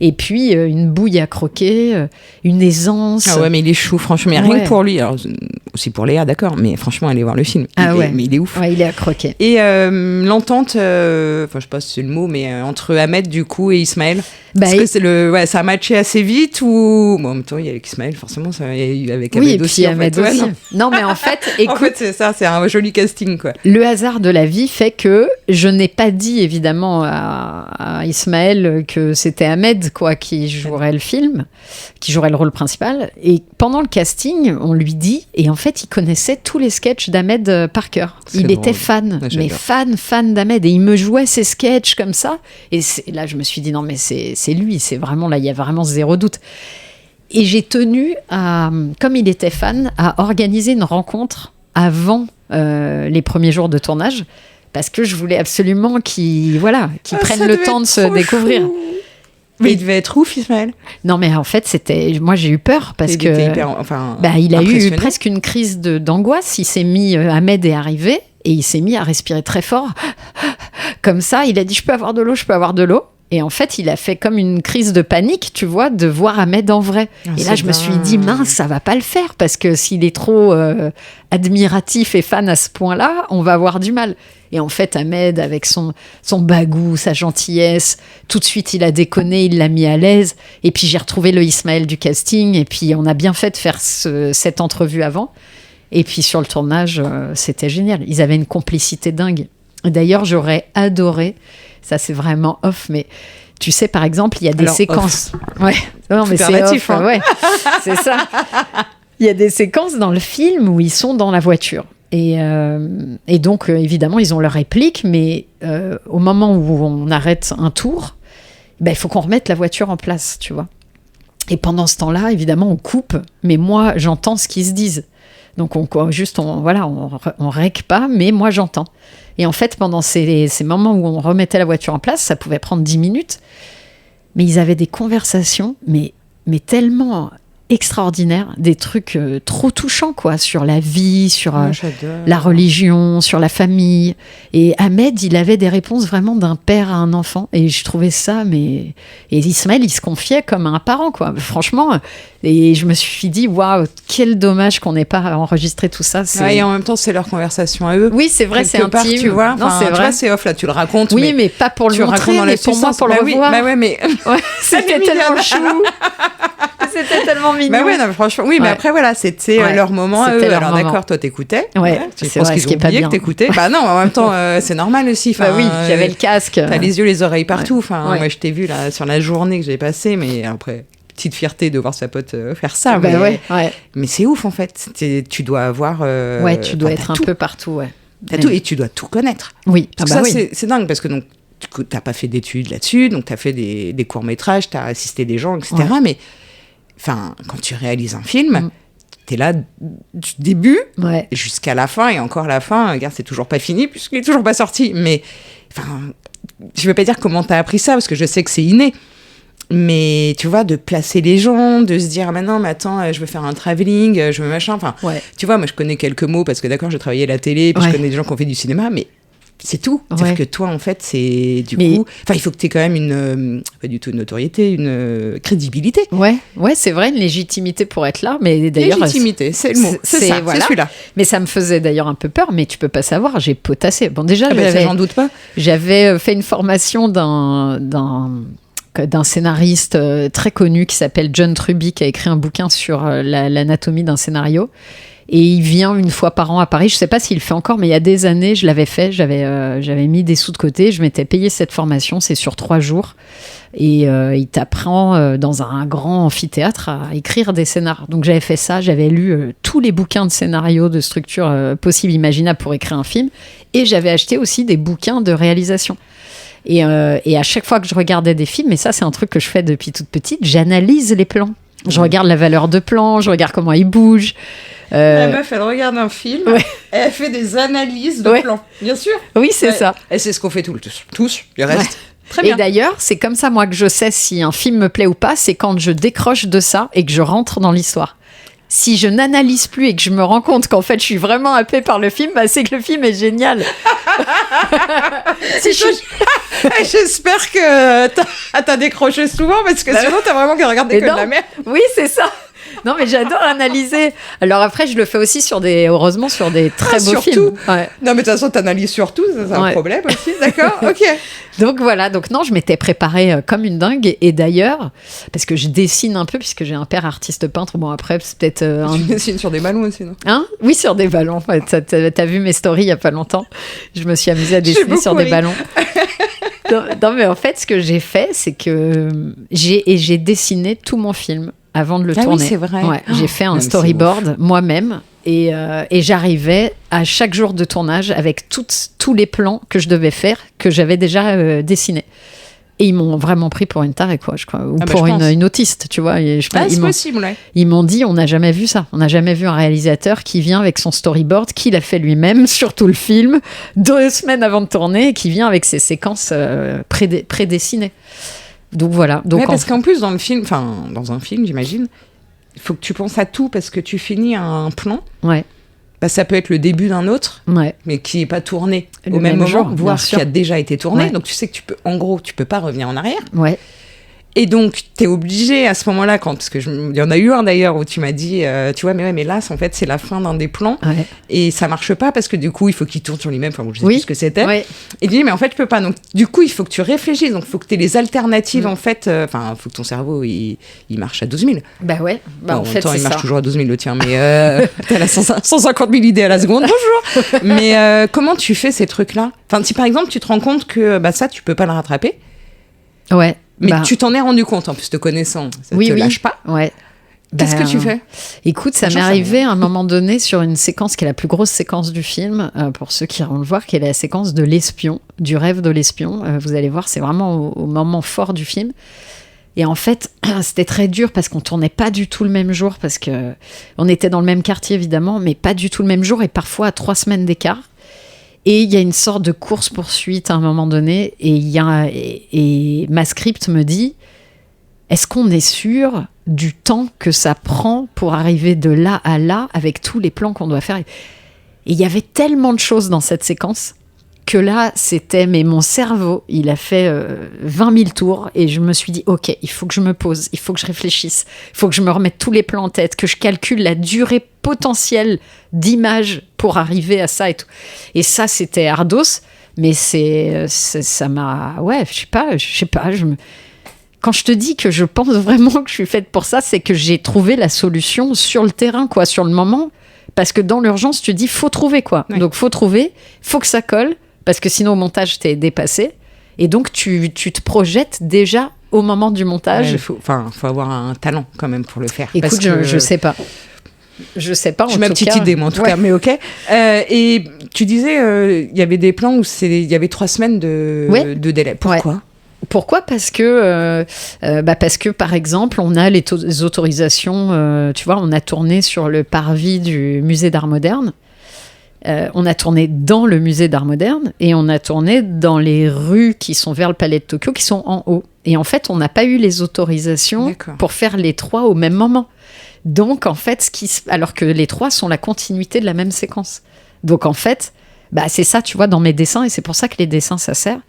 Et puis une bouille à croquer, une aisance. Ah ouais, mais il est chou, franchement, rien que pour lui. Alors aussi pour Léa, d'accord, mais franchement, allez voir le film. Mais il est ouf. Ouais, il est à croquer. Et l'entente, je sais pas si c'est le mot, mais entre Ahmed du coup et Ismaël. Est-ce que ça a matché assez vite ou bon, en même temps, il y a avec Ismaël, forcément. forcément, ça, avec oui, Ahmed aussi. Ahmed aussi. Ouais, non, mais en fait, écoute, en fait, c'est ça, c'est un joli casting, quoi. Le hasard de la vie fait que je n'ai pas dit, évidemment, à Ismaël que c'était Ahmed, quoi, qui jouerait le film, qui jouerait le rôle principal. Et pendant le casting, on lui dit, et en fait, il connaissait tous les sketchs d'Ahmed par cœur. Il était fan, mais fan d'Ahmed. Et il me jouait ses sketchs comme ça. Et là, je me suis dit, non, mais c'est lui, c'est vraiment, là, il y a vraiment zéro doute. Et j'ai tenu à, comme il était fan, à organiser une rencontre avant les premiers jours de tournage, parce que je voulais absolument qu'ils prennent le temps de se découvrir. Mais il devait être ouf, Ismaël. Non, mais en fait, moi j'ai eu peur parce que il a eu presque une crise d'angoisse. Il s'est mis, Ahmed est arrivé et il s'est mis à respirer très fort, comme ça. Il a dit, je peux avoir de l'eau, je peux avoir de l'eau. Et en fait, il a fait comme une crise de panique, tu vois, de voir Ahmed en vrai. Et là, je me suis dit, mince, ça va pas le faire, parce que s'il est trop admiratif et fan à ce point-là, on va avoir du mal. Et en fait, Ahmed, avec son bagou, sa gentillesse, tout de suite, il a déconné, il l'a mis à l'aise. Et puis, j'ai retrouvé le Ismaël du casting. Et puis, on a bien fait de faire cette entrevue avant. Et puis, sur le tournage, c'était génial. Ils avaient une complicité dingue. D'ailleurs, j'aurais adoré, ça c'est vraiment off, mais tu sais, par exemple, il y a des séquences... Ouais. Non, mais c'est off, hein. Ouais. C'est ça. Il y a des séquences dans le film où ils sont dans la voiture. Et donc, évidemment, ils ont leur réplique, mais au moment où on arrête un tour, il faut qu'on remette la voiture en place, tu vois. Et pendant ce temps-là, évidemment, on coupe, mais moi, j'entends ce qu'ils se disent. Donc, on règle pas, mais moi, j'entends. Et en fait, pendant ces moments où on remettait la voiture en place, ça pouvait prendre 10 minutes. Mais ils avaient des conversations, mais tellement extraordinaires, des trucs trop touchants, quoi, sur la vie, sur la religion, sur la famille. Et Ahmed, il avait des réponses vraiment d'un père à un enfant. Et je trouvais ça, et Ismaël, il se confiait comme un parent, quoi. Franchement, et je me suis dit, waouh, quel dommage qu'on n'ait pas enregistré tout ça. Ouais, et en même temps, c'est leur conversation à eux. Oui, c'est vrai, c'est part, intime. Tu vois, non, c'est vrai. Tu vois, c'est off, là, tu le racontes. Oui, mais pas pour le montrer, mais pour moi, pour le revoir. Bah ouais, mais... Ouais, c'était tellement chou. C'était tellement mignon. Bah ouais, non, franchement, oui, mais après, voilà, c'était leur moment à eux. Alors d'accord, toi, t'écoutais. Ouais, c'est vrai, qu'ils ont oublié que t'écoutais. Bah non, en même temps, c'est normal aussi. Bah oui, j'avais le casque. T'as les yeux, les oreilles partout. Enfin, moi, je t'ai vu là sur la journée que j'ai passée, mais après... petite fierté de voir sa pote faire ça. Mais c'est ouf, en fait. Tu dois avoir... tu dois être un peu partout, ouais. T'as tout, et tu dois tout connaître. Oui. Parce que ça, c'est dingue, parce que donc, t'as pas fait d'études là-dessus, donc t'as fait des courts-métrages, t'as assisté des gens, etc. Ouais. Mais quand tu réalises un film, t'es là du début jusqu'à la fin, et encore la fin, regarde, c'est toujours pas fini, puisqu'il est toujours pas sorti. Mais, je vais pas dire comment t'as appris ça, parce que je sais que c'est inné. Mais tu vois, de placer les gens, de se dire, maintenant, mais attends, je veux faire un travelling, je veux machin. Tu vois, moi, je connais quelques mots parce que d'accord, j'ai travaillé à la télé, puis je connais des gens qui ont fait du cinéma, mais c'est tout. C'est-à-dire que toi, en fait, c'est du coup... il faut que tu aies quand même pas du tout une notoriété, une crédibilité. Ouais, c'est vrai, une légitimité pour être là, mais d'ailleurs... Légitimité, c'est le mot, c'est ça, c'est celui-là. Mais ça me faisait d'ailleurs un peu peur, mais tu peux pas savoir, j'ai potassé. Bon, déjà, j'en doute pas. J'avais fait une formation d'un scénariste très connu qui s'appelle John Truby, qui a écrit un bouquin sur l'anatomie d'un scénario. Et il vient une fois par an à Paris. Je ne sais pas s'il le fait encore, mais il y a des années, je l'avais fait. J'avais mis des sous de côté. Je m'étais payé cette formation. C'est sur 3 jours. Et il t'apprend dans un grand amphithéâtre à écrire des scénarios. Donc j'avais fait ça. J'avais lu tous les bouquins de scénarios, de structures possibles, imaginables pour écrire un film. Et j'avais acheté aussi des bouquins de réalisation. Et à chaque fois que je regardais des films, et ça c'est un truc que je fais depuis toute petite, j'analyse les plans. Je regarde la valeur de plan, je regarde comment ils bougent. La meuf, elle regarde un film, elle fait des analyses de plans, bien sûr. Oui, c'est ça. Et c'est ce qu'on fait tous, le reste. Très bien. Et d'ailleurs, c'est comme ça, moi, que je sais si un film me plaît ou pas, c'est quand je décroche de ça et que je rentre dans l'histoire. Si je n'analyse plus et que je me rends compte qu'en fait je suis vraiment happée par le film, c'est que le film est génial. J'espère que t'as décroché souvent, parce que sinon t'as vraiment qu'à regarder que de la merde. Oui, c'est ça. Non, mais j'adore analyser. Alors après, je le fais aussi heureusement, sur des très beaux films. Ouais. Non, mais de toute façon, t'analyses sur tout, ça, c'est un problème aussi, d'accord. Ok. Donc voilà, non, je m'étais préparée comme une dingue. Et d'ailleurs, parce que je dessine un peu, puisque j'ai un père artiste peintre, bon après, c'est peut-être... Tu dessines sur des ballons aussi, non? Hein? Oui, sur des ballons. T'as vu mes stories il n'y a pas longtemps. Je me suis amusée à dessiner sur des ballons. Non, mais en fait, ce que j'ai fait, c'est que j'ai dessiné tout mon film avant de le tourner. Oui, c'est vrai. Ouais, j'ai fait un storyboard moi-même et j'arrivais à chaque jour de tournage avec tous les plans que je devais faire, que j'avais déjà dessinés. Et ils m'ont vraiment pris pour une tarée, quoi, je crois, ou pour une autiste, tu vois. C'est possible, ouais. Ils m'ont dit, on n'a jamais vu ça. On n'a jamais vu un réalisateur qui vient avec son storyboard, qu'il a fait lui-même sur tout le film, 2 semaines avant de tourner, et qui vient avec ses séquences prédessinées. Donc voilà. Donc, parce qu'en plus, dans un film, j'imagine, il faut que tu penses à tout, parce que tu finis un plan. Ouais. Bah, ça peut être le début d'un autre, mais qui n'est pas tourné au même moment, voire qui a déjà été tourné. Ouais. Donc, tu sais que tu peux pas revenir en arrière. Ouais. Et donc, tu es obligé à ce moment-là, parce que il y en a eu un d'ailleurs où tu m'as dit, tu vois, mais là, en fait, c'est la fin d'un des plans. Ouais. Et ça marche pas parce que du coup, il faut qu'il tourne sur lui-même. Enfin, bon, je sais plus ce que c'était. Ouais. Et tu dis, mais en fait, tu peux pas. Donc, du coup, il faut que tu réfléchisses. Donc, il faut que tu aies les alternatives, en fait. Enfin, il faut que ton cerveau, il marche à 12 000. Bah ouais. Bah, en fait, temps, il marche toujours à 12 000, le tien. Mais t'as la 150 000 idées à la seconde. Bonjour. Mais comment tu fais ces trucs-là? Enfin, si par exemple, tu te rends compte que ça, tu peux pas le rattraper. Ouais. Mais tu t'en es rendu compte, en plus, te connaissant. Ça te lâche pas. Ouais. Qu'est-ce que tu fais? Écoute, ça m'est arrivé à un moment donné sur une séquence qui est la plus grosse séquence du film, pour ceux qui iront le voir, qui est la séquence de l'espion, du rêve de l'espion. Vous allez voir, c'est vraiment au moment fort du film. Et en fait, c'était très dur parce qu'on tournait pas du tout le même jour, parce que on était dans le même quartier, évidemment, mais pas du tout le même jour, et parfois à 3 semaines d'écart. Et il y a une sorte de course-poursuite à un moment donné, et ma script me dit, est-ce qu'on est sûr du temps que ça prend pour arriver de là à là avec tous les plans qu'on doit faire? Et il y avait tellement de choses dans cette séquence que là, mais mon cerveau, il a fait 20 000 tours, et je me suis dit, ok, il faut que je me pose, il faut que je réfléchisse, il faut que je me remette tous les plans en tête, que je calcule la durée potentielle d'images pour arriver à ça et tout. Et ça, c'était ardos, mais ça m'a... Ouais, je sais pas, quand je te dis que je pense vraiment que je suis faite pour ça, c'est que j'ai trouvé la solution sur le terrain, quoi, sur le moment, parce que dans l'urgence, tu te dis, faut trouver, quoi. Ouais. Donc, faut trouver, faut que ça colle, parce que sinon, au montage, t'es dépassé. Et donc, tu te projettes déjà au moment du montage. Il faut avoir un talent, quand même, pour le faire. Écoute, parce que... je sais pas. Je sais pas, en tout cas. J'ai ma petite idée, moi, en tout cas, mais ok. Et tu disais, il y avait des plans où il y avait 3 semaines de délai. Pourquoi ? Pourquoi ? Parce que, par exemple, on a les autorisations. Tu vois, on a tourné sur le parvis du musée d'art moderne. On a tourné dans le musée d'art moderne et on a tourné dans les rues qui sont vers le palais de Tokyo, qui sont en haut. Et en fait, on n'a pas eu les autorisations pour faire les 3 au même moment. Donc, en fait, alors que les 3 sont la continuité de la même séquence. Donc, en fait, c'est ça, tu vois, dans mes dessins, et c'est pour ça que les dessins, ça sert.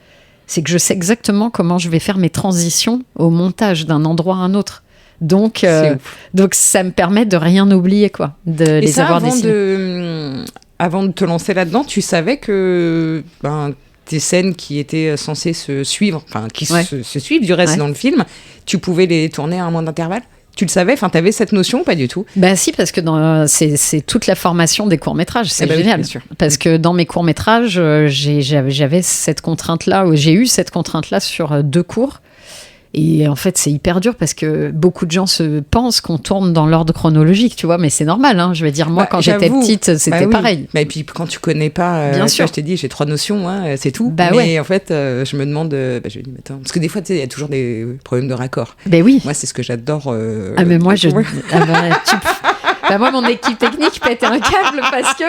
C'est que je sais exactement comment je vais faire mes transitions au montage d'un endroit à un autre. Donc ça me permet de rien oublier, quoi, de et les ça, avoir dessinés. Avant de te lancer là-dedans, tu savais que tes scènes qui étaient censées se suivre, qui se suivent du reste dans le film, tu pouvais les tourner à un mois d'intervalle ? Tu le savais, enfin, t'avais cette notion ou pas du tout ? Si, parce que c'est toute la formation des courts-métrages, c'est génial. Oui, parce que dans mes courts-métrages, j'avais cette contrainte-là, j'ai eu cette contrainte-là sur 2 cours. Et en fait, c'est hyper dur parce que beaucoup de gens pensent qu'on tourne dans l'ordre chronologique, tu vois, mais c'est normal, hein. Je veux dire, moi, quand j'étais petite, c'était pareil. Et puis, quand tu connais pas, bien sûr. Je t'ai dit, j'ai 3 notions, hein, c'est tout. Mais en fait, je me demande, je me dis, attends, parce que des fois, tu sais, il y a toujours des problèmes de raccord. Oui. Moi, c'est ce que j'adore. Mais moi, moi, mon équipe technique pète un câble parce que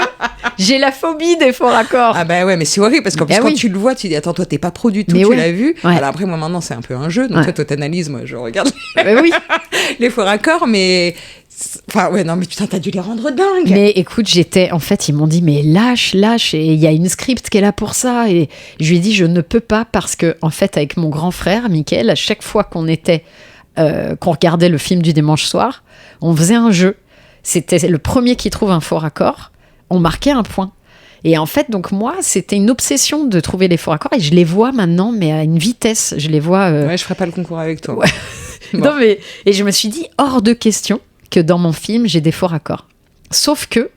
j'ai la phobie des faux raccords. Ouais, mais c'est horrible parce qu'en plus, quand tu le vois, tu dis, attends, toi, t'es pas pro du tout, tu l'as vu. Ouais. Alors après, moi, maintenant, c'est un peu un jeu. Donc, toi, t'analyses, moi, je regarde les faux raccords, mais... non, mais putain, t'as dû les rendre dingues. Mais écoute, en fait, ils m'ont dit, mais lâche, et il y a une script qui est là pour ça. Et je lui ai dit, je ne peux pas parce que, en fait, avec mon grand frère, Mickaël, à chaque fois qu'on regardait le film du dimanche soir, On faisait un jeu. C'était le premier qui trouve un faux raccord. On marquait un point. Et en fait, donc moi, c'était une obsession de trouver les faux raccords. Et je les vois maintenant, mais à une vitesse. Je les vois... Ouais, je ferai pas le concours avec toi. Ouais. Bon. Non, mais... Et je me suis dit, hors de question que dans mon film, j'ai des faux raccords. Sauf que...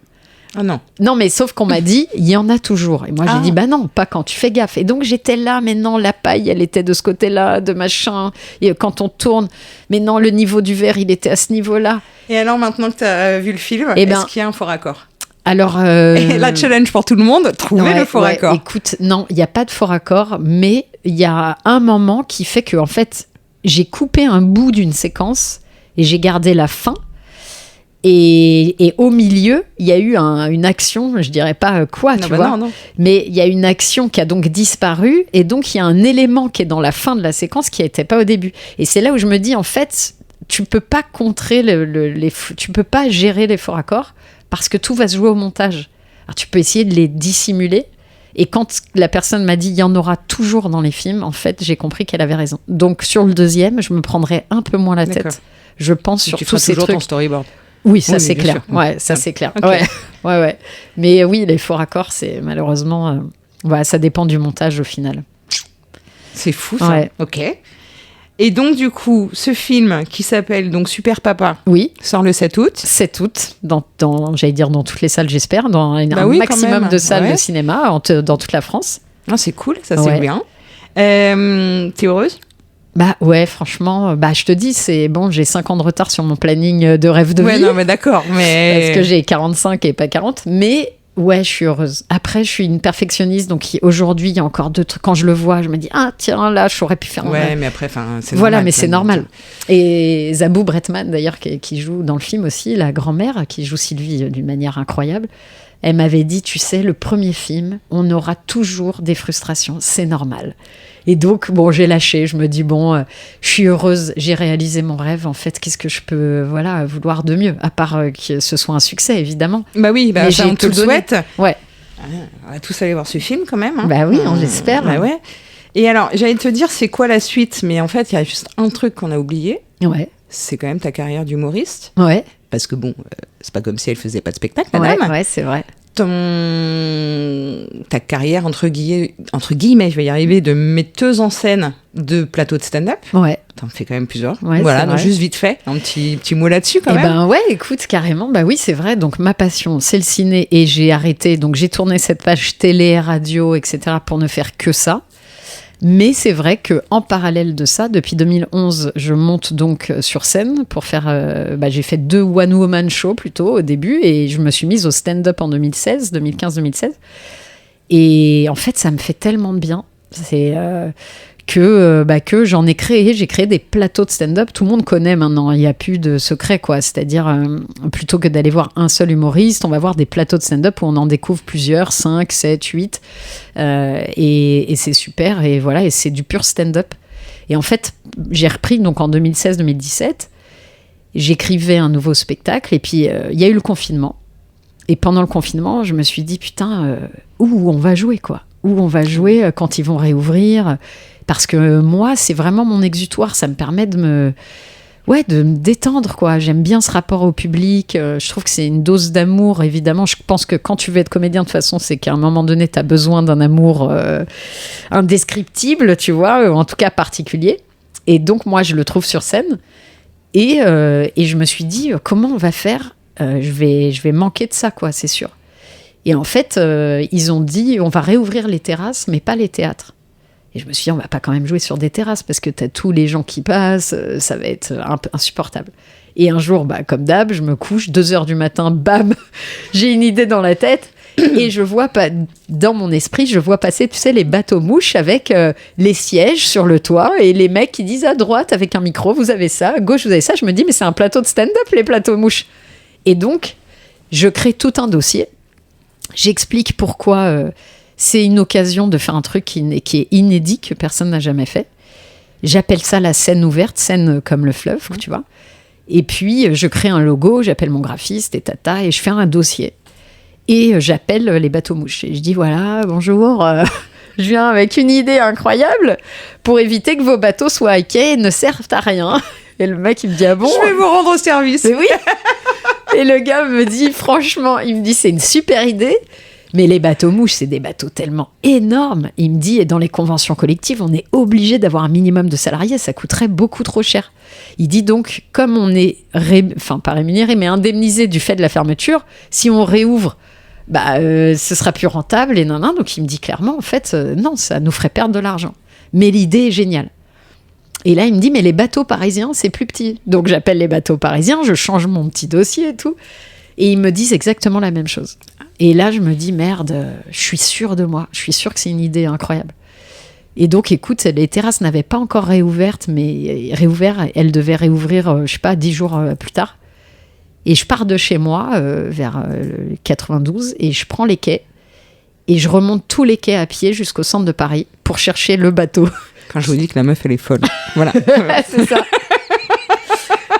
Ah non. Non, mais sauf qu'on m'a dit, il y en a toujours. Et moi, j'ai dit, bah non, pas quand tu fais gaffe. Et donc, j'étais là, mais non, la paille, elle était de ce côté-là, de machin. Et quand on tourne, mais non, le niveau du verre, il était à ce niveau-là. Et alors, maintenant que tu as vu le film, est-ce qu'il y a un faux raccord ? Alors, et la challenge pour tout le monde, trouver le faux raccord. Écoute, non, il n'y a pas de faux raccord, mais il y a un moment qui fait que, en fait, j'ai coupé un bout d'une séquence et j'ai gardé la fin. Et au milieu, il y a eu une action, je dirais pas quoi, tu vois, non. Mais il y a une action qui a donc disparu, et donc il y a un élément qui est dans la fin de la séquence qui n'était pas au début. Et c'est là où je me dis, en fait, tu peux pas contrer tu peux pas gérer les faux raccords, parce que tout va se jouer au montage. Alors tu peux essayer de les dissimuler, et quand la personne m'a dit il y en aura toujours dans les films, en fait j'ai compris qu'elle avait raison. Donc sur le deuxième, je me prendrai un peu moins la tête. Je pense sur tous ces trucs. Tu feras toujours ton storyboard. Oui, ça c'est clair. Ouais, ça c'est clair. Okay. Ouais. Mais oui, les faux raccords, c'est malheureusement, ça dépend du montage au final. C'est fou ça. Ouais. Ok. Et donc, du coup, ce film qui s'appelle donc Super Papa sort le 7 août. 7 août, j'allais dire dans toutes les salles, j'espère, dans un maximum de salles de cinéma dans toute la France. Ah, c'est cool, ça c'est bien. T'es heureuse ? Bah ouais, franchement, je te dis, c'est bon, j'ai 5 ans de retard sur mon planning de rêve de vie. Ouais, non, mais d'accord, mais... Parce que j'ai 45 et pas 40, mais... Ouais, je suis heureuse. Après, je suis une perfectionniste, donc aujourd'hui, il y a encore 2 trucs. Quand je le vois, je me dis, ah tiens, là, j'aurais pu faire un Ouais, mais après, c'est normal. Voilà, mais c'est normal. Et Zabou Bretman, d'ailleurs, qui joue dans le film aussi, la grand-mère, qui joue Sylvie d'une manière incroyable, elle m'avait dit, tu sais, le premier film, on aura toujours des frustrations, c'est normal. Et donc, bon, j'ai lâché. Je me dis, bon, je suis heureuse, j'ai réalisé mon rêve. En fait, qu'est-ce que je peux vouloir de mieux, à part que ce soit un succès, évidemment. Bah oui, on te le souhaite. Ouais. On va tous aller voir ce film, quand même. Hein. Bah oui, on l'espère. Bah ouais. Et alors, j'allais te dire, c'est quoi la suite ? Mais en fait, il y a juste un truc qu'on a oublié. Ouais. C'est quand même ta carrière d'humoriste. Ouais. Parce que bon, c'est pas comme si elle faisait pas de spectacle, madame. Ouais, c'est vrai. Ta carrière, entre guillemets, je vais y arriver, de metteuse en scène de plateau de stand-up. Ouais. T'en fais quand même plusieurs. Ouais, voilà, donc juste vite fait, un petit mot là-dessus quand même. Ben ouais, écoute, carrément, bah oui, c'est vrai. Donc ma passion, c'est le ciné et j'ai arrêté. Donc j'ai tourné cette page télé, radio, etc. pour ne faire que ça. Mais c'est vrai qu'en parallèle de ça, depuis 2011, je monte donc sur scène pour faire... j'ai fait 2 one-woman shows plutôt au début et je me suis mise au stand-up en 2015-2016. Et en fait, ça me fait tellement de bien. C'est que j'en ai créé. J'ai créé des plateaux de stand-up. Tout le monde connaît maintenant. Il n'y a plus de secret, quoi. C'est-à-dire, plutôt que d'aller voir un seul humoriste, on va voir des plateaux de stand-up où on en découvre plusieurs, 5, 7, 8. Et c'est super. Et voilà, et c'est du pur stand-up. Et en fait, j'ai repris donc en 2016-2017. J'écrivais un nouveau spectacle. Et puis, il y a eu le confinement. Et pendant le confinement, je me suis dit, putain, où on va jouer, quoi ? Où on va jouer quand ils vont réouvrir ? Parce que moi, c'est vraiment mon exutoire. Ça me permet de me détendre, quoi. J'aime bien ce rapport au public. Je trouve que c'est une dose d'amour, évidemment. Je pense que quand tu veux être comédien, de toute façon, c'est qu'à un moment donné, tu as besoin d'un amour indescriptible, tu vois, en tout cas particulier. Et donc, moi, je le trouve sur scène. Et je me suis dit, comment on va faire ? Je vais manquer de ça, quoi, c'est sûr. Et en fait, ils ont dit, on va réouvrir les terrasses, mais pas les théâtres. Et je me suis dit, on va pas quand même jouer sur des terrasses parce que t'as tous les gens qui passent, ça va être un peu insupportable. Et un jour, comme d'hab, je me couche, 2h du matin, bam, j'ai une idée dans la tête et je vois pas, dans mon esprit, je vois passer, tu sais, les bateaux-mouches avec les sièges sur le toit et les mecs qui disent à droite avec un micro, vous avez ça, à gauche, vous avez ça. Je me dis, mais c'est un plateau de stand-up, les plateaux-mouches. Et donc, je crée tout un dossier. J'explique pourquoi c'est une occasion de faire un truc qui est inédit, que personne n'a jamais fait. J'appelle ça la scène ouverte, scène comme le fleuve, tu vois. Et puis, je crée un logo, j'appelle mon graphiste et tata, et je fais un dossier. Et j'appelle les bateaux-mouches. Et je dis, voilà, bonjour, je viens avec une idée incroyable pour éviter que vos bateaux soient hackés et ne servent à rien. Et le mec, il me dit, ah bon? Je vais vous rendre au service. Mais oui. Et le gars me dit, franchement, il me dit, c'est une super idée. Mais les bateaux mouches, c'est des bateaux tellement énormes. Il me dit, et dans les conventions collectives, on est obligé d'avoir un minimum de salariés. Ça coûterait beaucoup trop cher. Il dit donc, comme on est, pas rémunéré, mais indemnisé du fait de la fermeture, si on réouvre, ce sera plus rentable. Et non. Donc il me dit clairement, en fait, non, ça nous ferait perdre de l'argent. Mais l'idée est géniale. Et là, il me dit, mais les bateaux parisiens, c'est plus petit. Donc j'appelle les bateaux parisiens, je change mon petit dossier et tout. Et ils me disent exactement la même chose. Et là, je me dis, merde, je suis sûre de moi. Je suis sûre que c'est une idée incroyable. Et donc, écoute, les terrasses n'avaient pas encore réouvertes, mais elles devaient réouvrir, 10 jours plus tard. Et je pars de chez moi, vers 92, et je prends les quais. Et je remonte tous les quais à pied jusqu'au centre de Paris pour chercher le bateau. Quand je vous dis que la meuf, elle est folle. Voilà. C'est ça.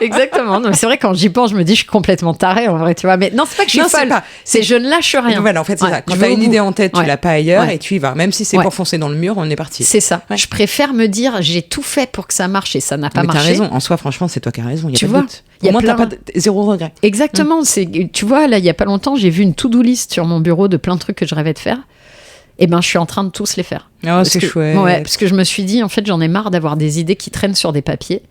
Exactement. Non, mais c'est vrai, quand j'y pense, je me dis, je suis complètement tarée, en vrai, tu vois. Mais non, c'est pas que je suis folle. C'est je ne lâche rien. Voilà, en fait, c'est ça. Quand tu as une idée en tête, tu l'as pas ailleurs et tu y vas. Même si c'est pour foncer dans le mur, on est parti. C'est ça. Ouais. Je préfère me dire, j'ai tout fait pour que ça marche et ça n'a pas marché. Mais t'as raison. En soi, franchement, c'est toi qui as raison. Il y a pas de doute. Au moins, t'as pas zéro regret. Exactement. Tu vois, là, il y a pas longtemps, j'ai vu une to-do list sur mon bureau de plein de trucs que je rêvais de faire. Et je suis en train de tous les faire. Oh, c'est chouette. Ouais, parce que je me suis dit, en fait, j'en ai marre d'avoir des idées qui traînent sur des papiers.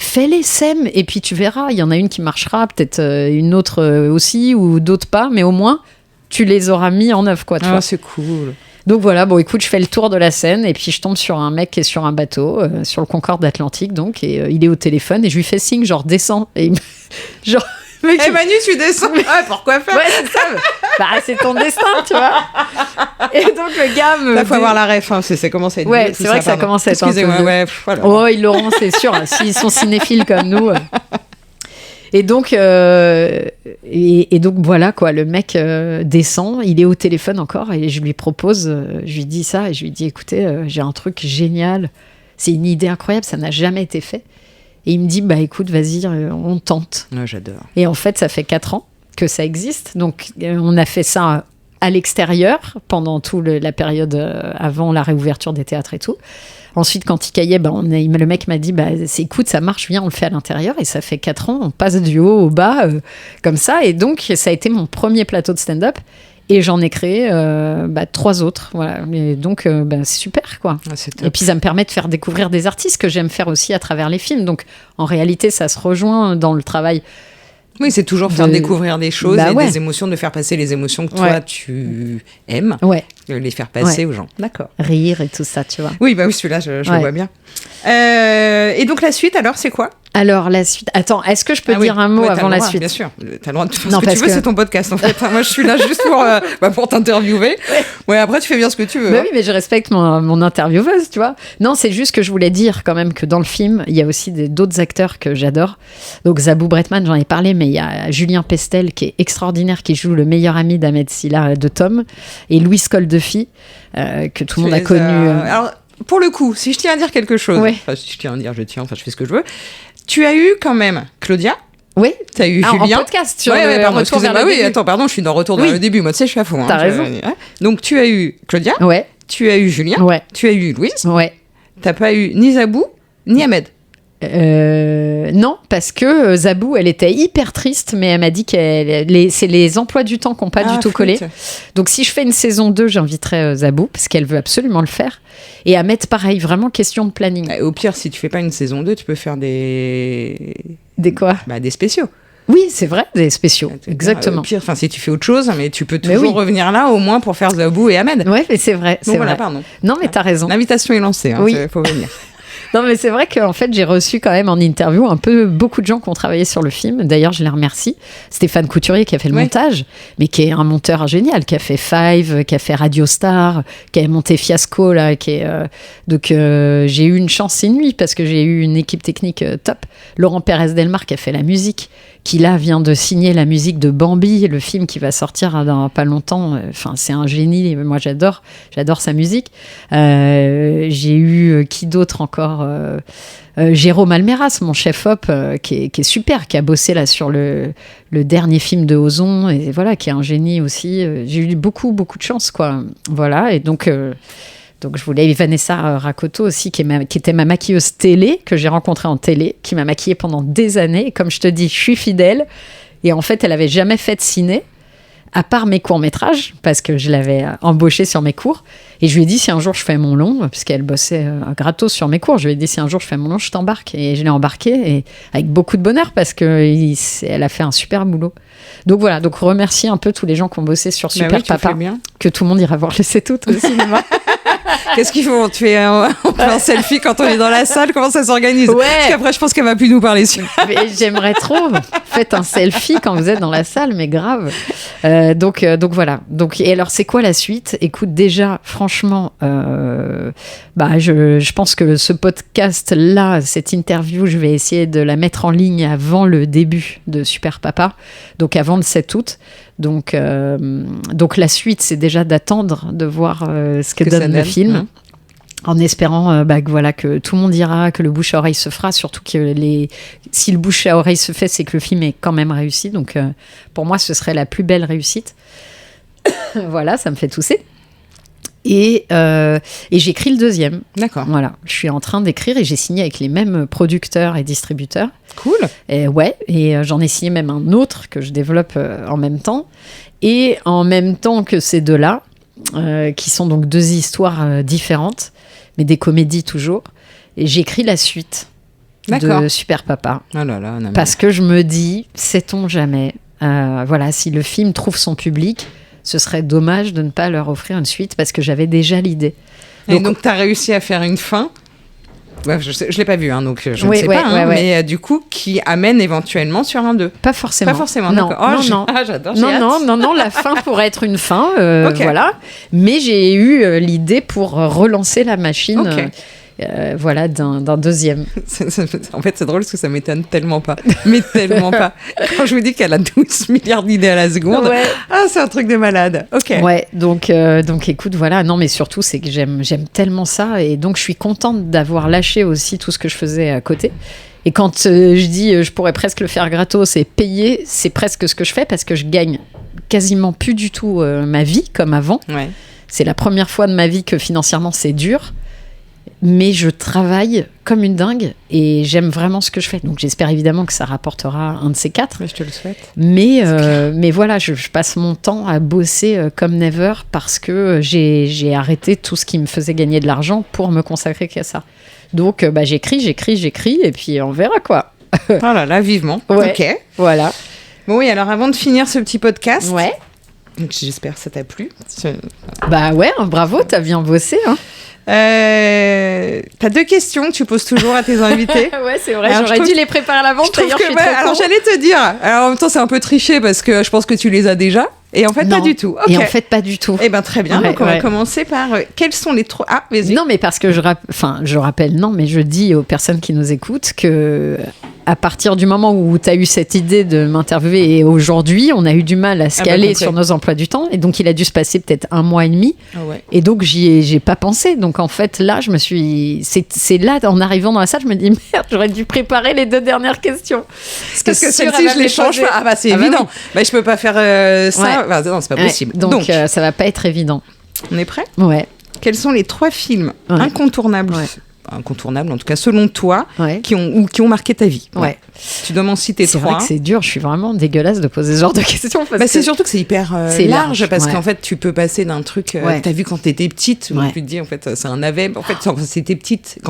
Fais-les, sème, et puis tu verras. Il y en a une qui marchera, peut-être une autre aussi, ou d'autres pas, mais au moins, tu les auras mis en œuvre, quoi. Tu vois. C'est cool. Donc voilà, bon, écoute, je fais le tour de la Seine, et puis je tombe sur un mec qui est sur un bateau, sur le Concorde Atlantique, donc, et il est au téléphone, et je lui fais signe, genre, descends. Et genre... Manu, tu descends. Ah, pourquoi faire? Ouais, c'est ça. C'est ton destin, tu vois. Et donc, le gars me... Là, faut avoir la ref, hein. Ça commence à être... Ouais, c'est vrai que ça commence à être un peu... Ouais, voilà. Oh, ils l'auront, c'est sûr. S'ils sont cinéphiles comme nous... Et donc, donc voilà, quoi. Le mec descend, il est au téléphone encore, et je lui propose, je lui dis ça, et je lui dis, écoutez, j'ai un truc génial. C'est une idée incroyable, ça n'a jamais été fait. Et il me dit, écoute, vas-y, on tente. Ouais, j'adore. Et en fait, ça fait 4 ans que ça existe. Donc, on a fait ça à l'extérieur pendant toute la période avant la réouverture des théâtres et tout. Ensuite, quand il caillait, le mec m'a dit, écoute, ça marche, viens, on le fait à l'intérieur. Et ça fait 4 ans, on passe du haut au bas, comme ça. Et donc, ça a été mon premier plateau de stand-up. Et j'en ai créé 3 autres. Voilà. Et donc, c'est super, quoi. Ah, c'est top. Et puis, ça me permet de faire découvrir des artistes que j'aime faire aussi à travers les films. Donc, en réalité, ça se rejoint dans le travail. Oui, c'est toujours faire découvrir des choses et des émotions, de faire passer les émotions que toi, tu aimes, les faire passer aux gens. D'accord. Rire et tout ça, tu vois. Oui, celui-là, je le vois bien. Et donc, la suite, alors, c'est quoi? Alors, la suite... Attends, est-ce que je peux dire un mot avant la suite? Bien sûr. T'as le droit de faire ce que tu veux, c'est ton podcast, en fait. Moi, je suis là juste pour t'interviewer. Ouais, après, tu fais bien ce que tu veux. Oui, mais je respecte mon intervieweuse, tu vois. Non, c'est juste que je voulais dire quand même que dans le film, il y a aussi d'autres acteurs que j'adore. Donc, Zabou Bretman, j'en ai parlé, mais il y a Julien Pestel, qui est extraordinaire, qui joue le meilleur ami d'Ahmed Silla de Tom, et Louis Coldefi, que tout le monde a connu. Alors, pour le coup, si je tiens à dire quelque chose, si je tiens à dire, je fais ce que je veux. Tu as eu quand même Claudia. Oui. Tu as eu Julien. En podcast sur pardon, Retour vers le début. Attends, pardon, je suis dans Retour vers le début. Moi, tu sais, je suis à fond. T'as raison. Donc, tu as eu Claudia. Ouais. Tu as eu Julien. Ouais. Tu as eu Louise. Ouais. T'as pas eu ni Zabou, ni Ahmed. Non, parce que Zabou, elle était hyper triste, mais elle m'a dit que c'est les emplois du temps qui n'ont pas du tout collé. Donc, si je fais une saison 2, j'inviterai Zabou, parce qu'elle veut absolument le faire. Et Ahmed, pareil, vraiment question de planning. Au pire, si tu fais pas une saison 2, tu peux faire des... Des quoi? Des spéciaux. Oui, c'est vrai, des spéciaux, exactement. Au pire, si tu fais autre chose, mais tu peux toujours revenir là, au moins pour faire Zabou et Ahmed. Ouais, mais c'est vrai. Donc voilà, pardon. Non, mais t'as raison. L'invitation est lancée, oui. Faut venir. Non, mais c'est vrai qu'en fait, j'ai reçu quand même en interview beaucoup de gens qui ont travaillé sur le film. D'ailleurs, je les remercie. Stéphane Couturier qui a fait le montage, mais qui est un monteur génial, qui a fait Five, qui a fait Radio Star, qui a monté Fiasco, là, donc j'ai eu une chance inouïe parce que j'ai eu une équipe technique top. Laurent Pérez Delmar qui a fait la musique, qui là vient de signer la musique de Bambi, le film qui va sortir dans pas longtemps. Enfin, c'est un génie. Moi, j'adore sa musique. J'ai eu qui d'autre encore? Jérôme Almeras, mon chef-op, qui est super, qui a bossé là sur le dernier film de Ozon, et voilà, qui est un génie aussi. J'ai eu beaucoup de chance, quoi. Voilà, et donc Donc je voulais Vanessa Rakoto aussi, qui était ma maquilleuse télé, que j'ai rencontrée en télé, qui m'a maquillée pendant des années. Et comme je te dis, je suis fidèle. Et en fait, elle avait jamais fait de ciné, à part mes courts-métrages, parce que je l'avais embauchée sur mes cours. Et je lui ai dit, si un jour je fais mon long, puisqu'elle bossait gratos sur mes cours, je lui ai dit, si un jour je fais mon long, je t'embarque. Et je l'ai embarquée, et avec beaucoup de bonheur, parce qu'elle a fait un super boulot. Donc voilà, donc remercier un peu tous les gens qui ont bossé sur Super Papa, que tout le monde ira voir le C'est tout au cinéma. Qu'est-ce qu'il faut? On fait un selfie quand on est dans la salle? Comment ça s'organise? Parce qu'après, je pense qu'elle va plus nous parler sur. Mais j'aimerais trop. Faites un selfie quand vous êtes dans la salle, mais grave. Donc voilà. Et alors, c'est quoi la suite? Écoute, déjà, franchement, je pense que ce podcast-là, cette interview, je vais essayer de la mettre en ligne avant le début de Super Papa, donc avant le 7 août. Donc la suite, c'est déjà d'attendre de voir ce que donne le film, en espérant que tout le monde ira, que le bouche à oreille se fera, surtout que si le bouche à oreille se fait, c'est que le film est quand même réussi. Donc pour moi, ce serait la plus belle réussite. Voilà, ça me fait tousser. Et j'écris le deuxième. D'accord. Voilà, je suis en train d'écrire et j'ai signé avec les mêmes producteurs et distributeurs. Cool. Et j'en ai signé même un autre que je développe en même temps. Et en même temps que ces deux-là, qui sont donc deux histoires différentes, mais des comédies toujours, et j'écris la suite de Super Papa. Oh là là, parce que je me dis, sait-on jamais, si le film trouve son public, ce serait dommage de ne pas leur offrir une suite, parce que j'avais déjà l'idée. Donc tu as réussi à faire une fin. Ouais, je ne l'ai pas vu, donc je ne sais pas, mais du coup, qui amène éventuellement sur un 2. Pas forcément. Pas forcément, non, d'accord. Non. J'adore. Non, la fin pourrait être une fin, voilà. Mais j'ai eu l'idée pour relancer la machine. D'un deuxième. En fait, c'est drôle parce que ça m'étonne tellement pas. Mais tellement pas. Quand je vous dis qu'elle a 12 milliards d'idées à la seconde, c'est un truc de malade. Ok. Ouais, donc écoute, voilà. Non, mais surtout, c'est que j'aime tellement ça. Et donc, je suis contente d'avoir lâché aussi tout ce que je faisais à côté. Et quand je dis je pourrais presque le faire gratos et payer, c'est presque ce que je fais, parce que je gagne quasiment plus du tout ma vie comme avant. Ouais. C'est la première fois de ma vie que financièrement, c'est dur. Mais je travaille comme une dingue et j'aime vraiment ce que je fais. Donc j'espère évidemment que ça rapportera un de ces 4. Je te le souhaite. Mais voilà, je passe mon temps à bosser comme never, parce que j'ai arrêté tout ce qui me faisait gagner de l'argent pour me consacrer qu'à ça. Donc j'écris et puis on verra quoi. Oh là là, vivement. Ouais, ok. Voilà. Bon oui, alors avant de finir ce petit podcast, ouais. Donc, j'espère que ça t'a plu. Bah ouais, bravo, t'as bien bossé, hein. T'as 2 questions que tu poses toujours à tes invités. Ouais, c'est vrai, j'aurais dû les préparer à l'avance. D'ailleurs, alors j'allais te dire. Alors en même temps, c'est un peu triché parce que je pense que tu les as déjà. Et en fait, pas du tout. Okay. Et en fait, pas du tout. Eh bien, très bien. Donc, on va commencer par quels sont les 3... Ah, vas-y. Non, mais parce que je rappelle, non, mais je dis aux personnes qui nous écoutent que à partir du moment où tu as eu cette idée de m'interviewer et aujourd'hui, on a eu du mal à se caler sur nos emplois du temps. Et donc, il a dû se passer peut-être 1 mois et demi. Ah ouais. Et donc, j'ai pas pensé. Donc, en fait, là, je me suis... C'est là, en arrivant dans la salle, je me dis, merde, j'aurais dû préparer les 2 dernières questions. Parce que celle-ci, je les change pas. Ah bah, c'est évident. Oui. Bah, je peux pas faire ça. Ouais. Bah, non, c'est pas possible. Donc ça va pas être évident. On est prêt? Ouais. Quels sont les 3 films incontournables, en tout cas selon toi, qui ont marqué ta vie? Ouais. Tu dois m'en citer 3. C'est vrai que c'est dur, je suis vraiment dégueulasse de poser ce genre de questions. C'est surtout que c'est hyper large, parce qu'en fait, tu peux passer d'un truc que t'as vu quand t'étais petite, où tu te dis, en fait, c'est un navet. En fait, quand